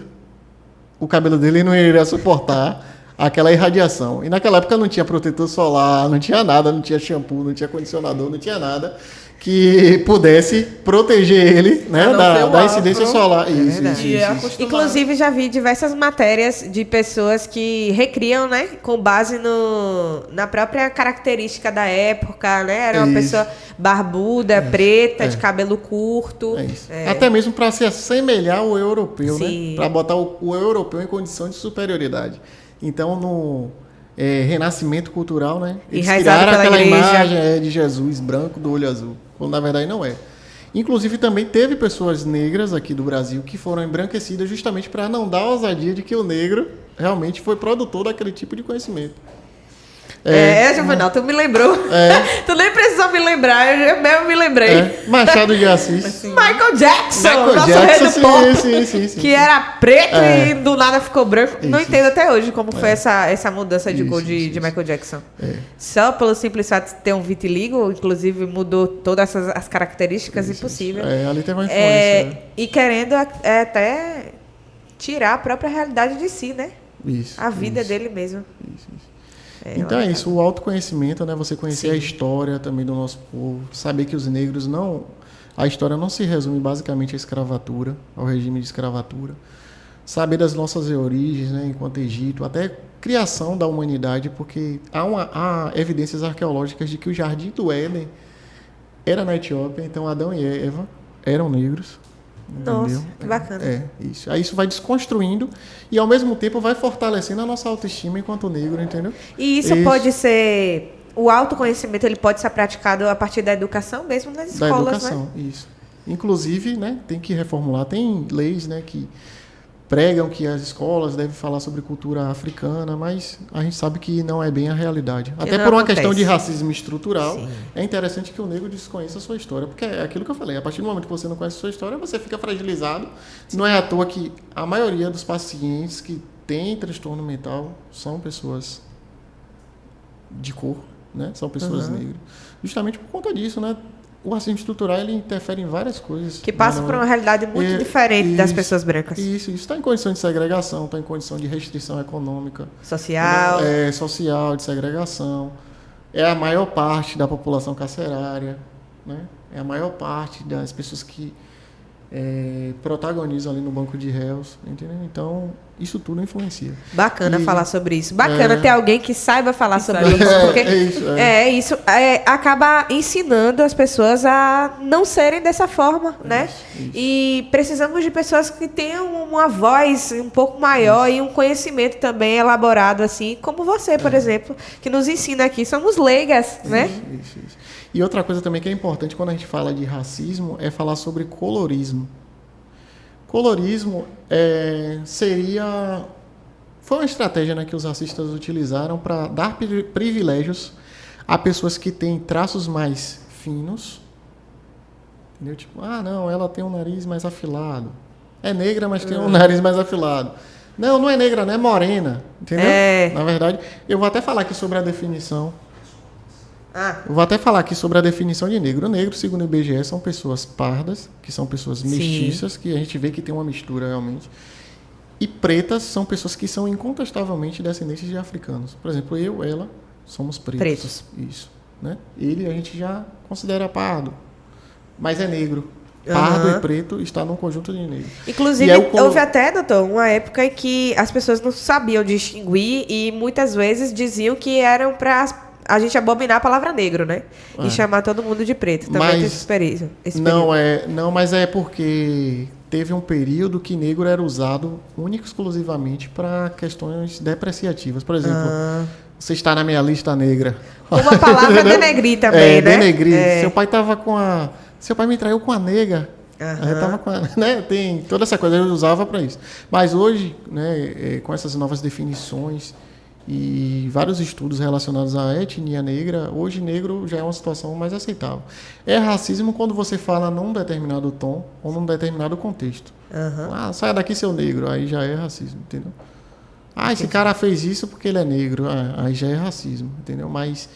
o cabelo dele não iria suportar aquela irradiação. E naquela época não tinha protetor solar, não tinha nada, não tinha shampoo, não tinha condicionador, não tinha nada que pudesse proteger ele, né, da incidência solar. Isso. Inclusive, já vi diversas matérias de pessoas que recriam, né, com base na própria característica da época, né? Era uma pessoa barbuda, preta, de cabelo curto. Até mesmo para se assemelhar ao europeu, né? Para botar o europeu em condição de superioridade. Então, no renascimento cultural, né? Eles criaram aquela imagem de Jesus branco do olho azul, quando na verdade não é. Inclusive, também teve pessoas negras aqui do Brasil que foram embranquecidas justamente para não dar a ousadia de que o negro realmente foi produtor daquele tipo de conhecimento. Juvenal, tu me lembrou. Tu nem precisou me lembrar, eu mesmo me lembrei. Machado de Assis. Michael Jackson, nosso rei do pop, sim. Que era preto e do nada ficou branco. Não entendo até hoje como foi essa mudança de cor de Michael Jackson. Só pelo simples fato de ter um vitiligo, inclusive mudou todas as características impossíveis. Ali teve uma influência. E querendo até tirar a própria realidade de si, né? A vida dele mesmo. Então é isso, o autoconhecimento, né? Você conhecer a história também do nosso povo, saber que os negros não... A história não se resume basicamente à escravatura, ao regime de escravatura. Saber das nossas origens, né? Enquanto Egito, até criação da humanidade, porque há evidências arqueológicas de que o Jardim do Éden era na Etiópia, então Adão e Eva eram negros. Nossa, entendeu? que bacana. Isso. Aí isso vai desconstruindo e, ao mesmo tempo, vai fortalecendo a nossa autoestima enquanto negro, entendeu? E isso pode ser... O autoconhecimento, ele pode ser praticado a partir da educação mesmo nas escolas, da educação, né? Isso. Inclusive, né, tem que reformular. Tem leis, né, que pregam que as escolas devem falar sobre cultura africana, mas a gente sabe que não é bem a realidade. Até por uma questão de racismo estrutural, é interessante que o negro desconheça a sua história, porque é aquilo que eu falei, a partir do momento que você não conhece a sua história, você fica fragilizado. Não é à toa que a maioria dos pacientes que têm transtorno mental são pessoas de cor, né? São pessoas negras. Justamente por conta disso, né? O racismo estrutural, ele interfere em várias coisas. Que passa por uma realidade muito diferente das pessoas brancas. Isso está em condição de segregação, está em condição de restrição econômica. Social. Social, de segregação. É a maior parte da população carcerária, né? É a maior parte das pessoas que protagonizam ali no banco de réus, entendeu? Então, isso tudo influencia. Bacana falar sobre isso. Bacana ter alguém que saiba falar sobre isso. Porque isso acaba ensinando as pessoas a não serem dessa forma, né? Isso. E precisamos de pessoas que tenham uma voz um pouco maior e um conhecimento também elaborado, assim, como você, por exemplo, que nos ensina aqui. Somos leigas, né? Isso. E outra coisa também que é importante quando a gente fala de racismo é falar sobre colorismo. Colorismo foi uma estratégia, né, que os racistas utilizaram para dar privilégios a pessoas que têm traços mais finos. Entendeu? Tipo, não, ela tem um nariz mais afilado. É negra, mas tem um nariz mais afilado. Não é negra, não é morena. Entendeu? Na verdade, eu vou até falar aqui sobre a definição. Eu vou até falar aqui sobre a definição de negro. O negro, segundo o IBGE, são pessoas pardas, que são pessoas mestiças, que a gente vê que tem uma mistura realmente. E pretas são pessoas que são incontestavelmente descendentes de africanos. Por exemplo, ela, somos pretos. Isso. Né? Ele a gente já considera pardo, mas é negro. Pardo e preto está num conjunto de negros. Inclusive, houve até, doutor, uma época em que as pessoas não sabiam distinguir e muitas vezes diziam que eram para a gente abominar a palavra negro, né? E chamar todo mundo de preto. Também tem essa experiência. Não, mas é porque teve um período que negro era usado única e exclusivamente para questões depreciativas. Por exemplo, você está na minha lista negra. Uma palavra denegrir também, né? Denegrir. Seu pai me traiu com a nega. Eu tava com né? Tem toda essa coisa, eu usava para isso. Mas hoje, né, com essas novas definições e vários estudos relacionados à etnia negra, hoje negro já é uma situação mais aceitável. É racismo quando você fala num determinado tom ou num determinado contexto. Saia daqui, seu negro. Aí já é racismo, entendeu? Esse cara fez isso porque ele é negro. Aí já é racismo, entendeu? Mas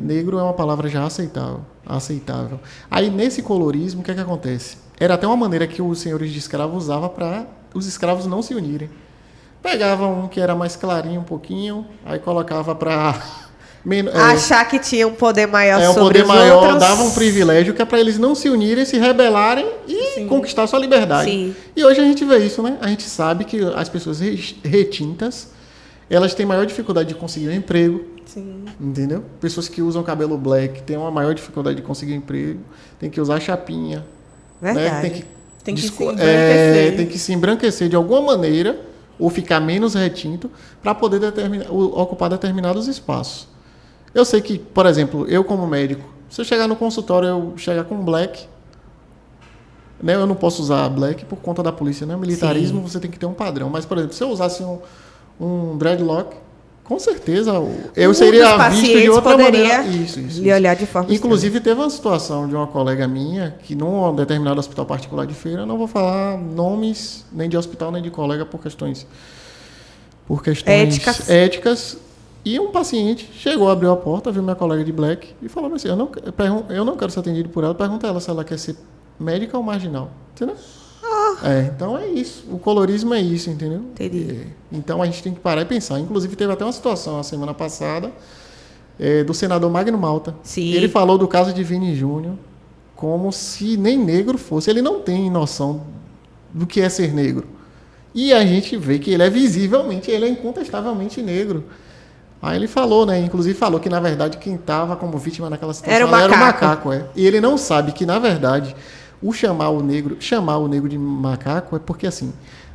negro é uma palavra já aceitável. Aí nesse colorismo, o que é que acontece? Era até uma maneira que os senhores de escravos usavam para os escravos não se unirem. Pegava um que era mais clarinho um pouquinho, aí colocava para achar que tinha um poder maior sobre um poder os maior, outros. dava um privilégio que é para eles não se unirem, se rebelarem e conquistar sua liberdade. Sim. E hoje a gente vê isso, né? A gente sabe que as pessoas retintas, elas têm maior dificuldade de conseguir um emprego. Sim. Entendeu? Pessoas que usam cabelo black têm uma maior dificuldade de conseguir um emprego, tem que usar chapinha. Verdade. Né? Tem que se embranquecer. Tem que se embranquecer de alguma maneira ou ficar menos retinto para poder ocupar determinados espaços. Eu sei que, por exemplo, eu como médico, se eu chegar no consultório, eu chegar com black, né, eu não posso usar black por conta da polícia, né? Militarismo, você tem que ter um padrão. Mas, por exemplo, se eu usasse um dreadlock, com certeza eu seria visto de outra maneira. Isso. Lhe olhar de forma Inclusive, teve uma situação de uma colega minha que num determinado hospital particular de Feira, eu não vou falar nomes nem de hospital nem de colega por questões éticas. E um paciente chegou, abriu a porta, viu minha colega de black e falou assim: eu não quero ser atendido por ela. Pergunta a ela se ela quer ser médica ou marginal. Entendeu? Então é isso. O colorismo é isso, entendeu? Entendi. Então a gente tem que parar e pensar. Inclusive, teve até uma situação a semana passada do senador Magno Malta. Sim. Ele falou do caso de Vini Júnior como se nem negro fosse. Ele não tem noção do que é ser negro. E a gente vê que ele é incontestavelmente negro. Aí ele falou, né? Inclusive falou que, na verdade, quem estava como vítima naquela situação era o macaco. E ele não sabe que, na verdade, chamar o negro de macaco é porque, assim,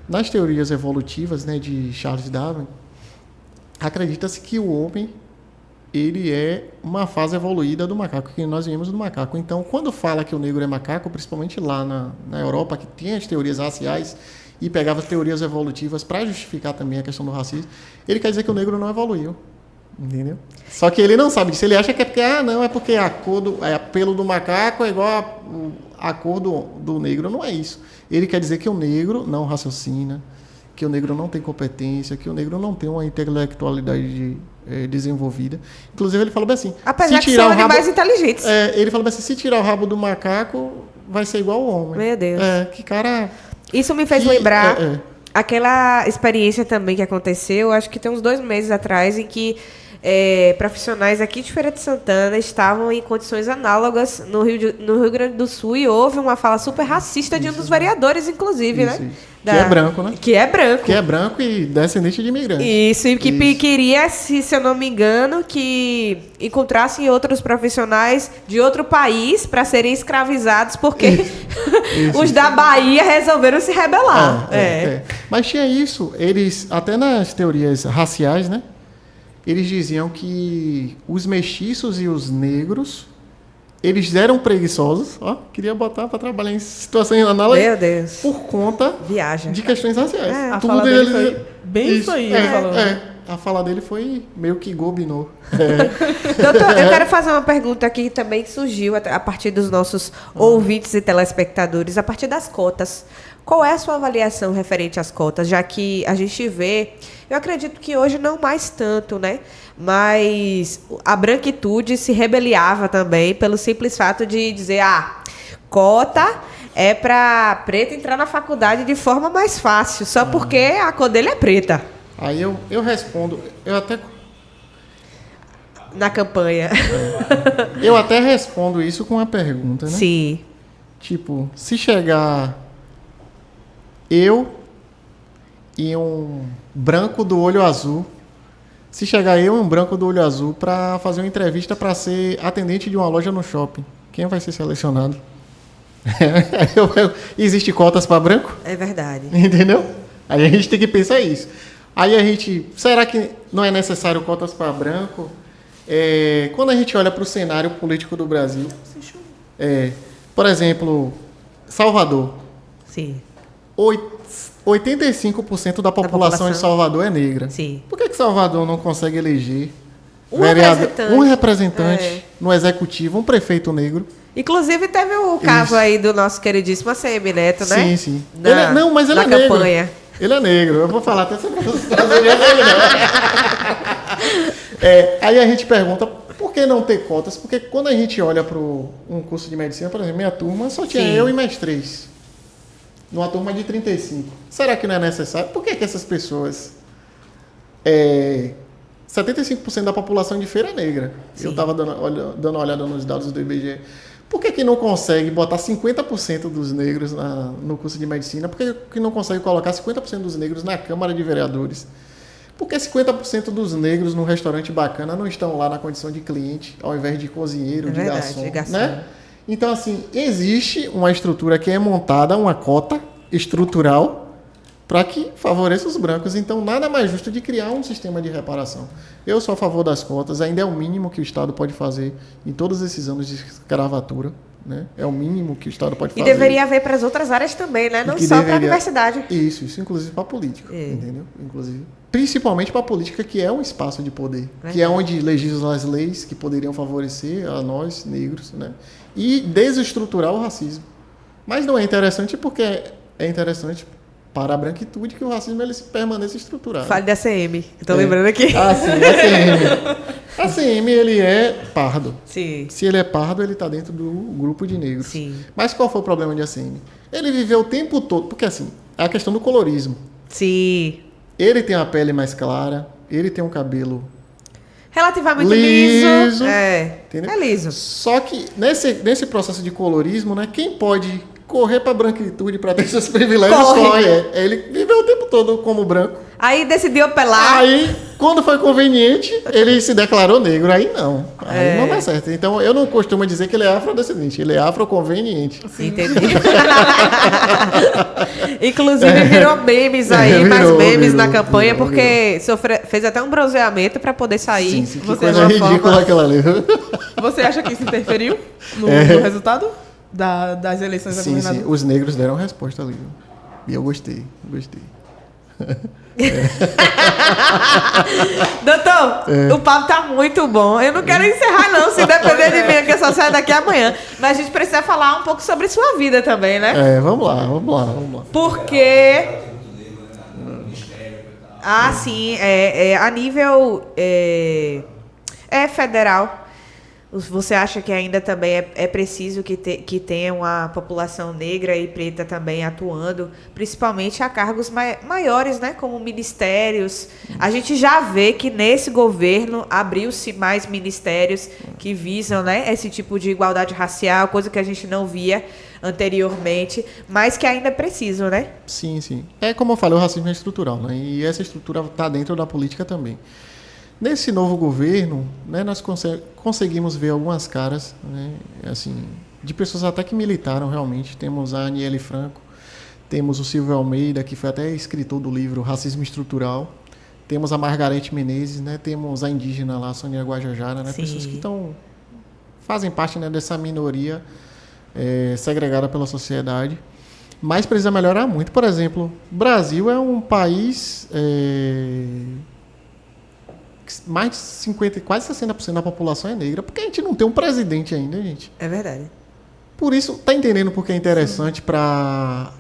nas teorias evolutivas, né, de Charles Darwin, acredita-se que o homem, ele é uma fase evoluída do macaco, que nós viemos do macaco. Então, quando fala que o negro é macaco, principalmente lá na Europa, que tem as teorias raciais e pegava teorias evolutivas para justificar também a questão do racismo, ele quer dizer que o negro não evoluiu. Entendeu? Só que ele não sabe disso. Ele acha que é porque, é porque a pelo do macaco é igual a cor do negro. Não é isso. Ele quer dizer que o negro não raciocina, que o negro não tem competência, que o negro não tem uma intelectualidade desenvolvida. Inclusive, ele falou bem assim... Apesar de serem animais inteligentes. Ele falou bem assim, se tirar o rabo do macaco, vai ser igual ao homem. Meu Deus. Que cara... Isso me fez lembrar aquela experiência também que aconteceu, acho que tem uns 2 meses atrás, em que profissionais aqui de Feira de Santana estavam em condições análogas no Rio Grande do Sul e houve uma fala super racista de um dos vereadores, inclusive, né? Que é branco, né? Que é branco. Que é branco e descendente de imigrante. Isso, e que queria, se eu não me engano, que encontrassem outros profissionais de outro país para serem escravizados, porque os da Bahia resolveram se rebelar. Mas tinha isso, eles, até nas teorias raciais, né? Eles diziam que os mestiços e os negros, eles eram preguiçosos, queria botar para trabalhar em situações análogas. Meu Deus. Por conta de questões raciais. A fala dele foi bem isso aí. A fala dele foi meio que gobinou. Doutor, eu quero fazer uma pergunta aqui também que surgiu a partir dos nossos ouvintes e telespectadores, a partir das cotas. Qual é a sua avaliação referente às cotas, já que a gente vê, eu acredito que hoje não mais tanto, né? Mas a branquitude se rebeliava também pelo simples fato de dizer, cota é para preto entrar na faculdade de forma mais fácil, só porque a cor dele é preta. Aí eu respondo, na campanha. Eu até respondo isso com uma pergunta, né? Sim. Tipo, se chegar eu e um branco do olho azul, para fazer uma entrevista para ser atendente de uma loja no shopping, quem vai ser selecionado? Existe cotas para branco? É verdade. Entendeu? Aí a gente tem que pensar isso. Aí será que não é necessário cotas para branco? Quando a gente olha para o cenário político do Brasil, por exemplo, Salvador. Sim. 85% da população de Salvador é negra. Sim. Por que Salvador não consegue eleger um representante no executivo, um prefeito negro? Inclusive teve o caso aí do nosso queridíssimo ACM Neto, né? Sim, sim. Mas ele é negro. Campanha. Ele é negro. Eu vou falar até sobre os Estados Unidos. Aí a gente pergunta, por que não ter cotas? Porque quando a gente olha para um curso de medicina, por exemplo, minha turma só tinha eu e mais 3. Numa turma de 35. Será que não é necessário? Por que essas pessoas... 75% da população de Feira é negra. Sim. Eu estava dando uma olhada nos dados do IBGE. Por que não consegue botar 50% dos negros no curso de medicina? Por que não consegue colocar 50% dos negros na Câmara de Vereadores? Por que 50% dos negros num restaurante bacana não estão lá na condição de cliente, ao invés de cozinheiro, de garçom, né? Então, assim, existe uma estrutura que é montada, uma cota estrutural, para que favoreça os brancos. Então, nada mais justo de criar um sistema de reparação. Eu sou a favor das cotas, ainda é o mínimo que o Estado pode fazer em todos esses anos de escravatura. Né? É o mínimo que o Estado pode fazer. E deveria haver para as outras áreas também, né? Não só para a universidade. Isso inclusive para a política, entendeu? Inclusive, principalmente para a política, que é um espaço de poder, que é onde legislam as leis que poderiam favorecer a nós, negros, né? E desestruturar o racismo. Mas não é interessante porque é interessante para a branquitude que o racismo ele permaneça estruturado. Fale da ACM, estou lembrando aqui. Sim, ACM. ACM, ele é pardo. Sim. Se ele é pardo, ele está dentro do grupo de negros. Sim. Mas qual foi o problema de ACM? Ele viveu o tempo todo... Porque, assim, é a questão do colorismo. Sim. Ele tem a pele mais clara, ele tem um cabelo... relativamente liso. Entendeu? É liso. Só que, nesse processo de colorismo, né, quem pode correr para a branquitude para ter seus privilégios só ele viveu o tempo todo como branco. Aí decidiu apelar. Aí, quando foi conveniente, ele se declarou negro. Aí não. Aí não dá certo. Então, eu não costumo dizer que ele é afrodescendente. Ele é afroconveniente. Entendi. Inclusive, virou memes aí, mais memes na campanha, porque fez até um bronzeamento para poder sair. Sim, que coisa ridícula aquela ali. Você acha que isso interferiu no resultado das eleições da governadora? Sim, os negros deram resposta ali. E eu gostei. Doutor, o papo tá muito bom. Eu não quero encerrar não, se depender de mim, que eu só saio daqui amanhã. Mas a gente precisa falar um pouco sobre sua vida também, né? Vamos lá. Porque Ah, sim. A nível federal. Você acha que ainda também é preciso que tenha uma população negra e preta também atuando, principalmente a cargos maiores, né, como ministérios? A gente já vê que nesse governo abriu-se mais ministérios que visam, né, esse tipo de igualdade racial, coisa que a gente não via anteriormente, mas que ainda é preciso, né? Sim, sim. É como eu falei, o racismo é estrutural, né? E essa estrutura está dentro da política também. Nesse novo governo, né, nós conseguimos ver algumas caras, né, assim, de pessoas até que militaram realmente. Temos a Aniele Franco, temos o Silvio Almeida, que foi até escritor do livro Racismo Estrutural. Temos a Margarete Menezes, né, temos a indígena lá, a Sônia Guajajara, né, pessoas que fazem parte, né, dessa minoria segregada pela sociedade. Mas precisa melhorar muito. Por exemplo, o Brasil é um país... mais de 50%, quase 60% da população é negra, porque a gente não tem um presidente ainda, gente. É verdade. Por isso, tá entendendo porque é interessante para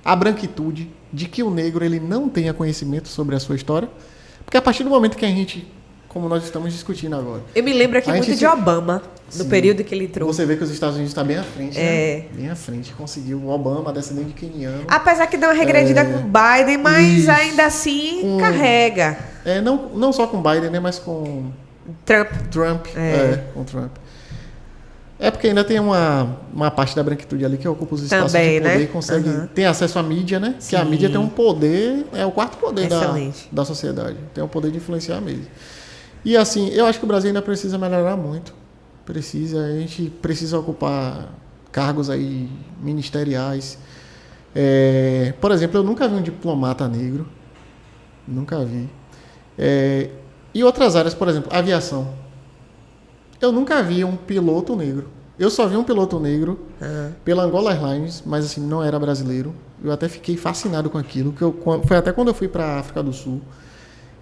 a branquitude de que o negro ele não tenha conhecimento sobre a sua história? Porque a partir do momento que a gente, como nós estamos discutindo agora... Eu me lembro aqui muito de Obama, no período que ele entrou. Você vê que os Estados Unidos estão bem à frente, né? Bem à frente. Conseguiu o Obama, descendente de queniano. Apesar que deu uma regredida com o Biden, mas ainda assim carrega. Não só com o Biden, né? Mas com... Trump. Com Trump. É porque ainda tem uma parte da branquitude ali que ocupa os espaços também, de poder, né? E consegue ter acesso à mídia, né? Sim. Que a mídia tem um poder, é o quarto poder da sociedade. Tem o poder de influenciar mesmo. E assim, eu acho que o Brasil ainda precisa melhorar muito. A gente precisa ocupar cargos aí ministeriais. Por exemplo, eu nunca vi um diplomata negro. Nunca vi. E outras áreas, por exemplo, aviação. Eu nunca vi um piloto negro. Eu só vi um piloto negro pela Angola Airlines, mas assim, não era brasileiro. Eu até fiquei fascinado com aquilo. Foi até quando eu fui para a África do Sul.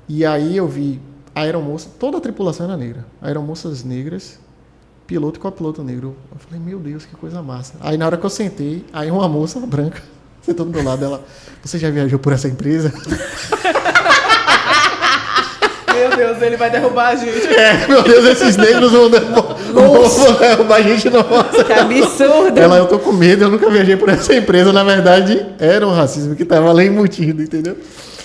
E aí eu vi a aeromoça, toda a tripulação era negra. Aeromoças negras, piloto e copiloto negro. Eu falei, meu Deus, que coisa massa. Aí na hora que eu sentei, aí uma moça branca sentou do meu lado, ela, você já viajou por essa empresa? Meu Deus, ele vai derrubar a gente. Meu Deus, esses negros vão derrubar a gente, nossa. Que absurdo. Eu tô com medo, eu nunca viajei por essa empresa. Na verdade, era um racismo que tava lá embutido, entendeu?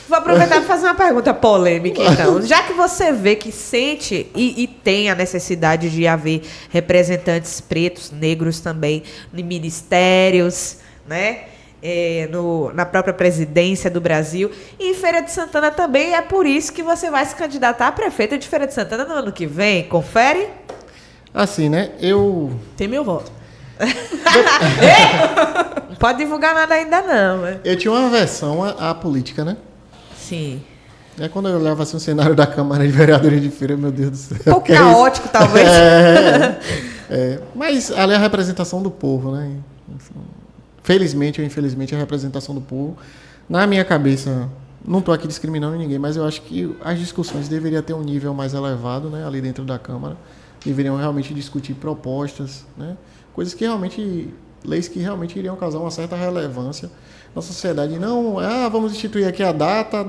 Vou aproveitar para fazer uma pergunta polêmica, então. Já que você vê que sente e tem a necessidade de haver representantes pretos, negros também, em ministérios, né? Na própria presidência do Brasil. E em Feira de Santana também, é por isso que você vai se candidatar a prefeita de Feira de Santana no ano que vem. Confere? Assim, né? Tem meu voto. Não pode divulgar nada ainda, não. Né? Eu tinha uma aversão à política, né? Sim. Quando eu olhava assim, o cenário da Câmara de Vereadores de Feira, meu Deus do céu. Um pouco caótico, talvez. Mas ali é a representação do povo, né? Felizmente ou infelizmente, a representação do povo. Na minha cabeça, não estou aqui discriminando ninguém, mas eu acho que as discussões deveriam ter um nível mais elevado, né, ali dentro da Câmara. Deveriam realmente discutir propostas, né, coisas que realmente, leis que realmente iriam causar uma certa relevância na sociedade. Não, vamos instituir aqui a data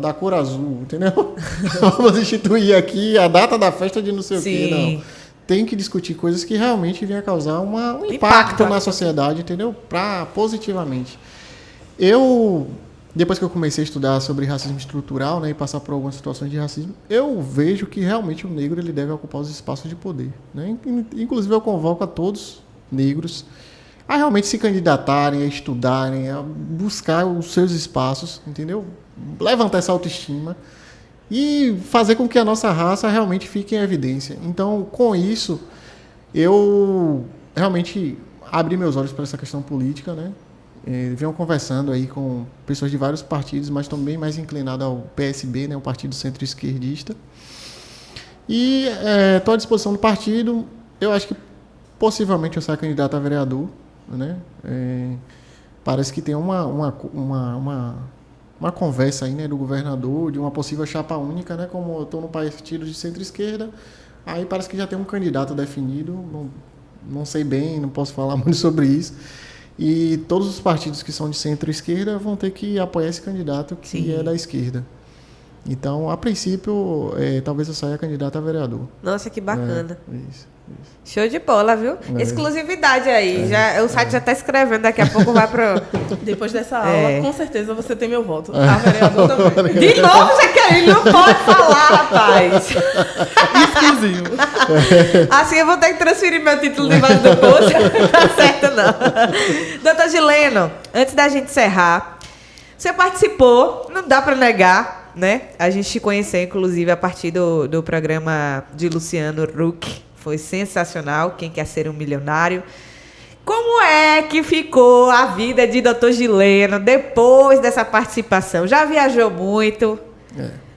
da cor azul, entendeu? Vamos instituir aqui a data da festa de não sei o quê, não. Tem que discutir coisas que realmente venham a causar um impacto na sociedade, entendeu? Positivamente. Depois que eu comecei a estudar sobre racismo estrutural, né, e passar por algumas situações de racismo, eu vejo que realmente o negro ele deve ocupar os espaços de poder, né? Inclusive eu convoco a todos negros a realmente se candidatarem, a estudarem, a buscar os seus espaços, entendeu? Levantar essa autoestima e fazer com que a nossa raça realmente fique em evidência. Então, com isso, eu realmente abri meus olhos para essa questão política, né? Venho conversando aí com pessoas de vários partidos, mas também mais inclinado ao PSB, né? O Partido Centro-Esquerdista. E estou à disposição do partido. Eu acho que possivelmente eu saia candidato a vereador, né? Parece que tem uma conversa aí, né, do governador, de uma possível chapa única, né, como eu estou no partido de centro-esquerda, aí parece que já tem um candidato definido, não sei bem, não posso falar muito sobre isso. E todos os partidos que são de centro-esquerda vão ter que apoiar esse candidato que Sim. é da esquerda. Então, a princípio, talvez eu saia candidato a vereador. Nossa, que bacana. Isso. Show de bola, viu? É. Exclusividade aí. O site já tá escrevendo, daqui a pouco vai pro... Depois dessa aula, É. com certeza você tem meu voto. A vereador também. De novo, Jaqueline, não pode falar, rapaz. Exclusivo. Assim eu vou ter que transferir meu título debaixo do bolso. Não tá certo, não. Doutor Gileno, antes da gente encerrar, você participou, não dá pra negar, né? A gente te conheceu, inclusive, a partir do programa de Luciano Huck. Foi sensacional, Quem Quer Ser um Milionário. Como é que ficou a vida de Dr. Gileno depois dessa participação? Já viajou muito?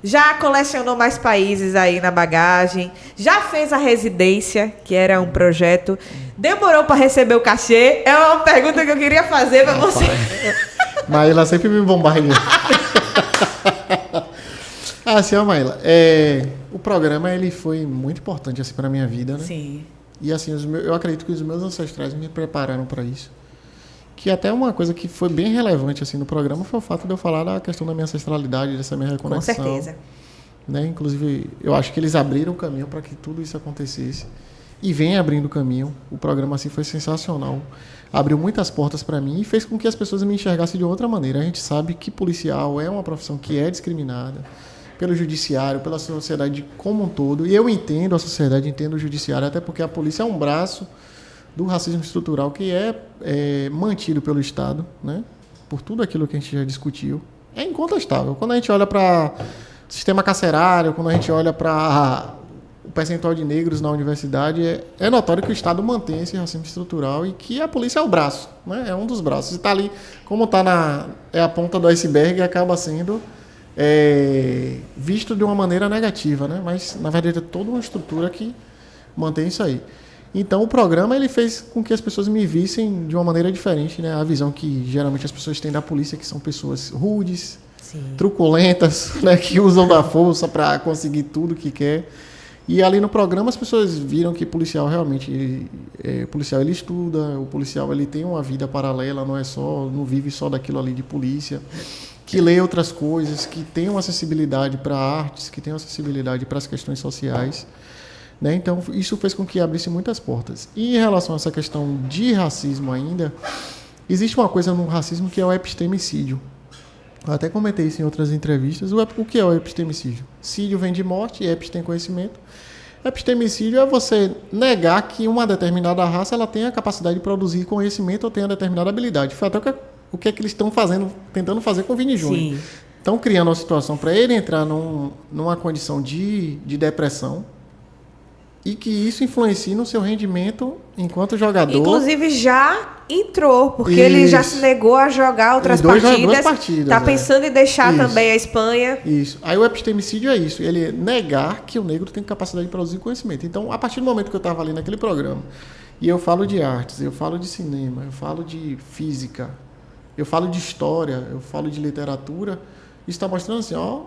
Já colecionou mais países aí na bagagem? Já fez a residência, que era um projeto? Demorou para receber o cachê? É uma pergunta que eu queria fazer para você. Maíla sempre me bombardeia. Senhora Maíla, o programa ele foi muito importante assim, para a minha vida, né? Sim. E assim, eu acredito que os meus ancestrais me prepararam para isso. Que até uma coisa que foi bem relevante assim, no programa foi o fato de eu falar da questão da minha ancestralidade, dessa minha reconexão. Com certeza. Né? Inclusive, eu acho que eles abriram o caminho para que tudo isso acontecesse. E vem abrindo o caminho. O programa assim, foi sensacional. Abriu muitas portas para mim e fez com que as pessoas me enxergassem de outra maneira. A gente sabe que policial é uma profissão que é discriminada pelo judiciário, pela sociedade como um todo. E eu entendo a sociedade, entendo o judiciário, até porque a polícia é um braço do racismo estrutural que é mantido pelo Estado, né? Por tudo aquilo que a gente já discutiu. É incontestável. Quando a gente olha para o sistema carcerário, quando a gente olha para o percentual de negros na universidade, é notório que o Estado mantém esse racismo estrutural e que a polícia é o braço, né? É um dos braços. E está ali, como está é a ponta do iceberg, acaba sendo visto de uma maneira negativa, né? Mas, na verdade, é toda uma estrutura que mantém isso aí. Então, o programa ele fez com que as pessoas me vissem de uma maneira diferente, né? A visão que geralmente as pessoas têm da polícia, que são pessoas rudes, Sim. truculentas, né? Que usam da força para conseguir tudo que quer. E ali no programa as pessoas viram que policial realmente, policial ele estuda, o policial ele tem uma vida paralela, não vive só daquilo ali de polícia, que lê outras coisas, que tem uma acessibilidade para artes, que tem uma acessibilidade para as questões sociais. Né? Então, isso fez com que abrisse muitas portas. E em relação a essa questão de racismo ainda, existe uma coisa no racismo que é o epistemicídio. Eu até comentei isso em outras entrevistas. O que é o epistemicídio? Cídio vem de morte e eps tem conhecimento. Epistemicídio é você negar que uma determinada raça ela tem a capacidade de produzir conhecimento ou tenha determinada habilidade. Foi até o que é que eles estão tentando fazer com o Vini Júnior. Estão criando uma situação para ele entrar numa condição de depressão e que isso influencie no seu rendimento enquanto jogador. Inclusive já entrou, porque ele já se negou a jogar outras partidas. Tá pensando em deixar também a Espanha. Isso. Aí o epistemicídio é isso, ele negar que o negro tem capacidade de produzir conhecimento. Então, a partir do momento que eu estava ali naquele programa, e eu falo de artes, eu falo de cinema, eu falo de física, eu falo de história, eu falo de literatura, isso está mostrando assim, ó,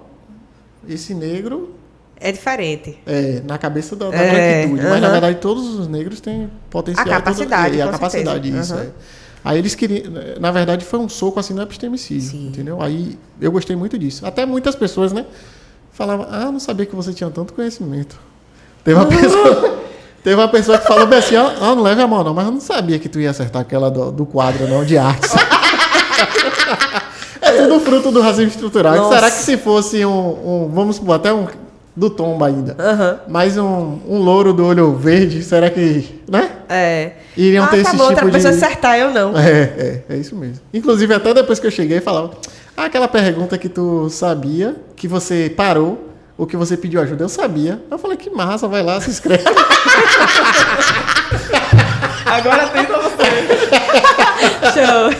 esse negro é diferente. Na cabeça da branquitude. Mas, na verdade, todos os negros têm potencial. A capacidade, a capacidade, isso. Aí eles queriam... Na verdade, foi um soco assim no epistemicídio, entendeu? Aí eu gostei muito disso. Até muitas pessoas, né? Falavam, não sabia que você tinha tanto conhecimento. Teve uma pessoa que falou bem assim, não leve a mão não, mas eu não sabia que tu ia acertar aquela do quadro, não, de artes. É tudo fruto do racismo estrutural. Será que se fosse vamos supor, até do tomba ainda. Mais um louro do olho verde, será que, né? Iriam ter esse tipo outra pessoa acertar, eu não. É isso mesmo. Inclusive, até depois que eu cheguei, falava, aquela pergunta que tu sabia, que você parou, ou que você pediu ajuda, eu sabia. Eu falei, que massa, vai lá, se inscreve. Agora tem pra você. Show.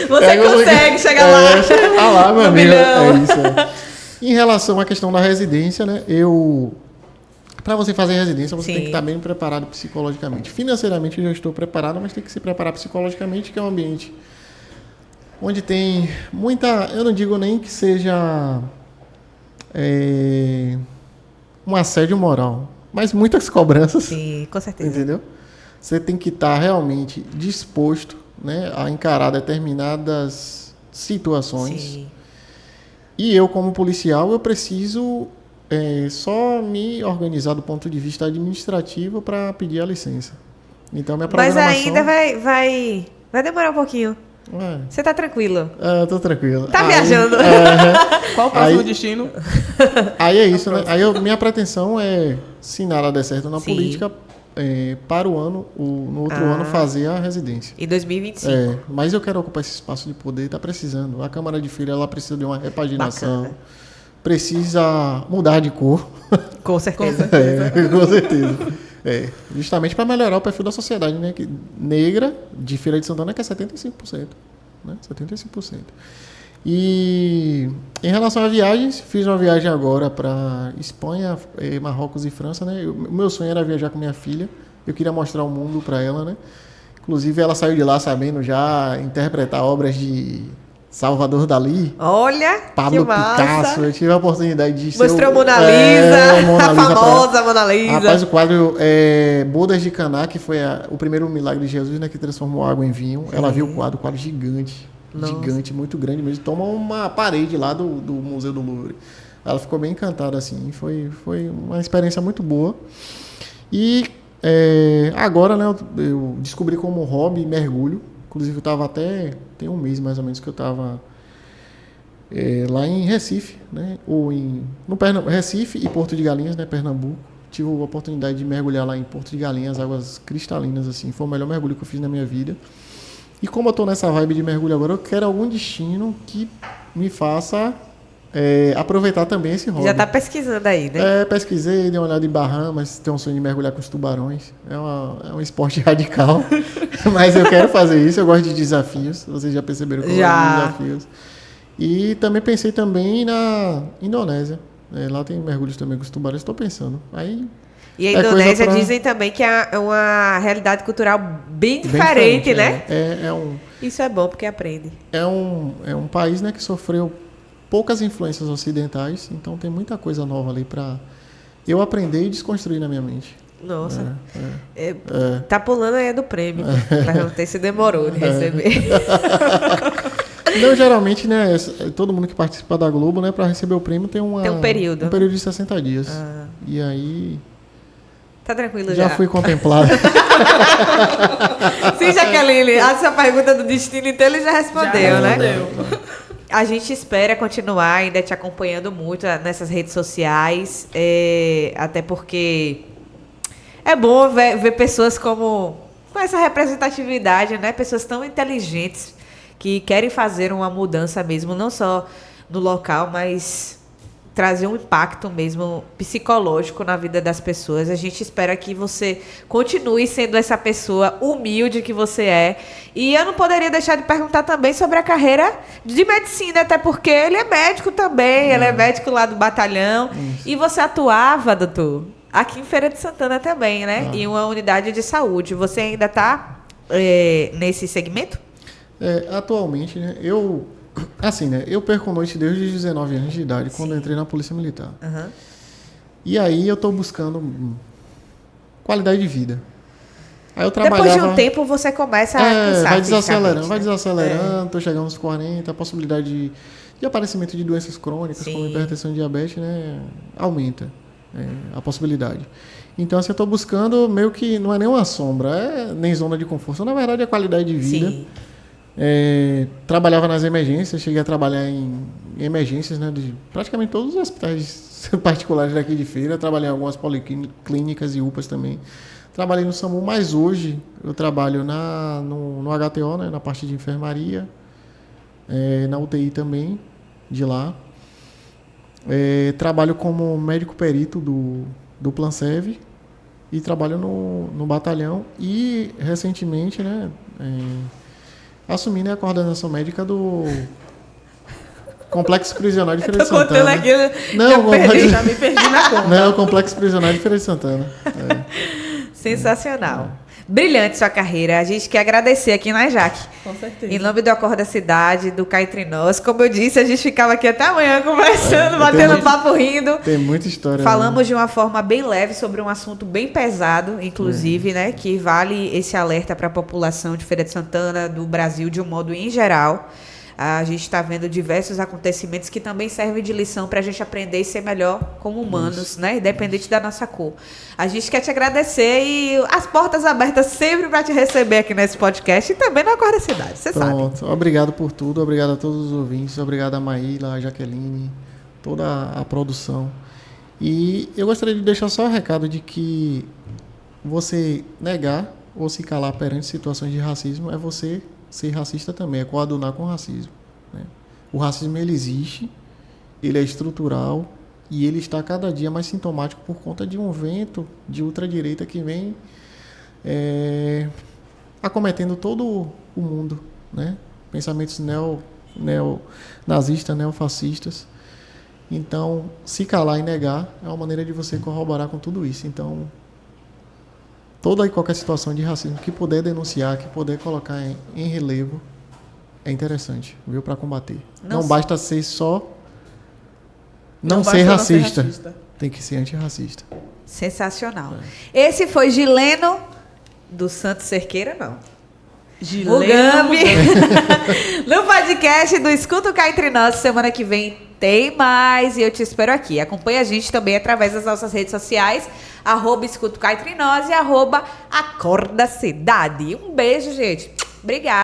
Você consegue chegar lá. Chegar lá, meu amigo. É isso. Em relação à questão da residência, né? Para você fazer residência, você tem que estar bem preparado psicologicamente. Financeiramente eu já estou preparado, mas tem que se preparar psicologicamente, que é um ambiente onde tem muita... Eu não digo nem que seja um assédio moral, mas muitas cobranças. Sim, com certeza. Entendeu? você tem que estar realmente disposto, né, a encarar determinadas situações. Sim. E eu, como policial, eu preciso só me organizar do ponto de vista administrativo para pedir a licença. Então, minha Mas programação... ainda vai demorar um pouquinho. Você tá tranquilo? Eu tô tranquilo. Tá viajando. Qual o próximo destino? Aí é isso, né? Aí minha pretensão é, se nada der certo na Sim. política, para no outro ano fazer a residência. Em 2025. Mas eu quero ocupar esse espaço de poder, tá precisando. A Câmara de Filho, ela precisa de uma repaginação. Bacana. Precisa mudar de cor. Com certeza. Com certeza. Justamente para melhorar o perfil da sociedade, né? Que negra de Feira de Santana, que é 75%. Né? 75%. E em relação a viagens, fiz uma viagem agora para Espanha, Marrocos e França, né? O meu sonho era viajar com minha filha. Eu queria mostrar o mundo para ela, né? Inclusive, ela saiu de lá sabendo já interpretar obras de Salvador Dalí, Olha, Pablo que massa. Picasso. Eu tive a oportunidade de Mostrou ser Mona Lisa, Mona a Lisa famosa Mona Lisa. Rapaz, o quadro Bodas de Caná, que foi o primeiro milagre de Jesus, né, que transformou água em vinho. Ela viu o quadro gigante. Nossa. Gigante, muito grande mesmo. Toma uma parede lá do Museu do Louvre. Ela ficou bem encantada, assim. Foi uma experiência muito boa. E agora, né, eu descobri como hobby mergulho. Inclusive, eu estava tem um mês mais ou menos que eu estava lá em Recife, né? Recife e Porto de Galinhas, né, Pernambuco. Tive a oportunidade de mergulhar lá em Porto de Galinhas, águas cristalinas, assim. Foi o melhor mergulho que eu fiz na minha vida. E como eu estou nessa vibe de mergulho agora, eu quero algum destino que me faça aproveitar também esse hobby. Já está pesquisando aí, né? Pesquisei, dei uma olhada em Bahamas, tenho um sonho de mergulhar com os tubarões. É um esporte radical, mas eu quero fazer isso, eu gosto de desafios, vocês já perceberam que eu gosto de desafios. E também pensei também na Indonésia. Lá tem mergulhos também com os tubarões, estou pensando. E a Indonésia dizem também que é uma realidade cultural bem diferente, né? Isso é bom porque aprende. É um país, né, que sofreu poucas influências ocidentais, então tem muita coisa nova ali para eu aprender e desconstruir na minha mente. Nossa. Tá pulando aí do prêmio. Perguntei se demorou de receber. Não, geralmente, né, todo mundo que participa da Globo, né, para receber o prêmio tem um período. Um período de 60 dias. E aí... Tá tranquilo já fui contemplado. Sim, Jaqueline, essa pergunta do destino, então ele já respondeu, né? A gente espera continuar ainda te acompanhando muito nessas redes sociais, até porque é bom ver pessoas com essa representatividade, né? Pessoas tão inteligentes que querem fazer uma mudança mesmo, não só no local, mas trazer um impacto mesmo psicológico na vida das pessoas. A gente espera que você continue sendo essa pessoa humilde que você é. E eu não poderia deixar de perguntar também sobre a carreira de medicina, até porque ele é médico também, ele é médico lá do batalhão. Isso. E você atuava, doutor, aqui em Feira de Santana também, né? Em uma unidade de saúde. Você ainda está nesse segmento? Atualmente, né, eu perco noite desde os 19 anos de idade, quando eu entrei na Polícia Militar. Uhum. E aí eu estou buscando qualidade de vida. Aí eu trabalhava... Depois de um tempo você começa a cansar. Vai desacelerando, estou chegando aos 40, a possibilidade de aparecimento de doenças crônicas, como hipertensão e diabetes, né, aumenta a possibilidade. Então, assim, eu estou buscando meio que, não é nem uma sombra, nem zona de conforto, na verdade é qualidade de vida. Sim. Trabalhava nas emergências, cheguei a trabalhar em emergências, né, de praticamente todos os hospitais particulares daqui de Feira. Trabalhei em algumas policlínicas e UPAs também. Trabalhei no SAMU, mas hoje eu trabalho no HTO, né, na parte de enfermaria, na UTI também, de lá. Trabalho como médico perito do Plansev e trabalho no batalhão e recentemente, né, assumi, né, a coordenação médica do Complexo Prisional de Feira de Santana. Já me perdi na conta. Não, o Complexo Prisional de Feira de Santana. Sensacional. Brilhante sua carreira. A gente quer agradecer aqui, né, Jaque? Com certeza. Em nome do Acorda Cidade, do Cá Entre Nós. Como eu disse, a gente ficava aqui até amanhã conversando, batendo papo, rindo. Tem muita história. Falamos de uma forma bem leve sobre um assunto bem pesado, inclusive, né? Que vale esse alerta para a população de Feira de Santana, do Brasil de um modo em geral. A gente está vendo diversos acontecimentos que também servem de lição para a gente aprender e ser melhor como humanos, né? Independente da nossa cor. A gente quer te agradecer e as portas abertas sempre para te receber aqui nesse podcast e também na Acorda Cidade, você sabe. Pronto. Obrigado por tudo, obrigado a todos os ouvintes, obrigado a Maíla, a Jaqueline, toda a produção. E eu gostaria de deixar só um recado de que você negar ou se calar perante situações de racismo é você ser racista também, é coadunar com o racismo, né? O racismo, ele existe, ele é estrutural e ele está cada dia mais sintomático por conta de um vento de ultradireita que vem acometendo todo o mundo, né? Pensamentos neonazistas, neofascistas. Então, se calar e negar é uma maneira de você corroborar com tudo isso. Então, toda e qualquer situação de racismo que puder denunciar, que puder colocar em relevo, é interessante, viu, para combater. Não basta ser só não ser racista. Tem que ser antirracista. Sensacional. Esse foi Gileno do Santos Cerqueira, não. Gileno no podcast do Escuta o Cá Entre Nós. Semana que vem tem mais e eu te espero aqui. Acompanhe a gente também através das nossas redes sociais, @Escuta o Cá Entre Nós e @Acorda Cidade. Um beijo, gente. Obrigada.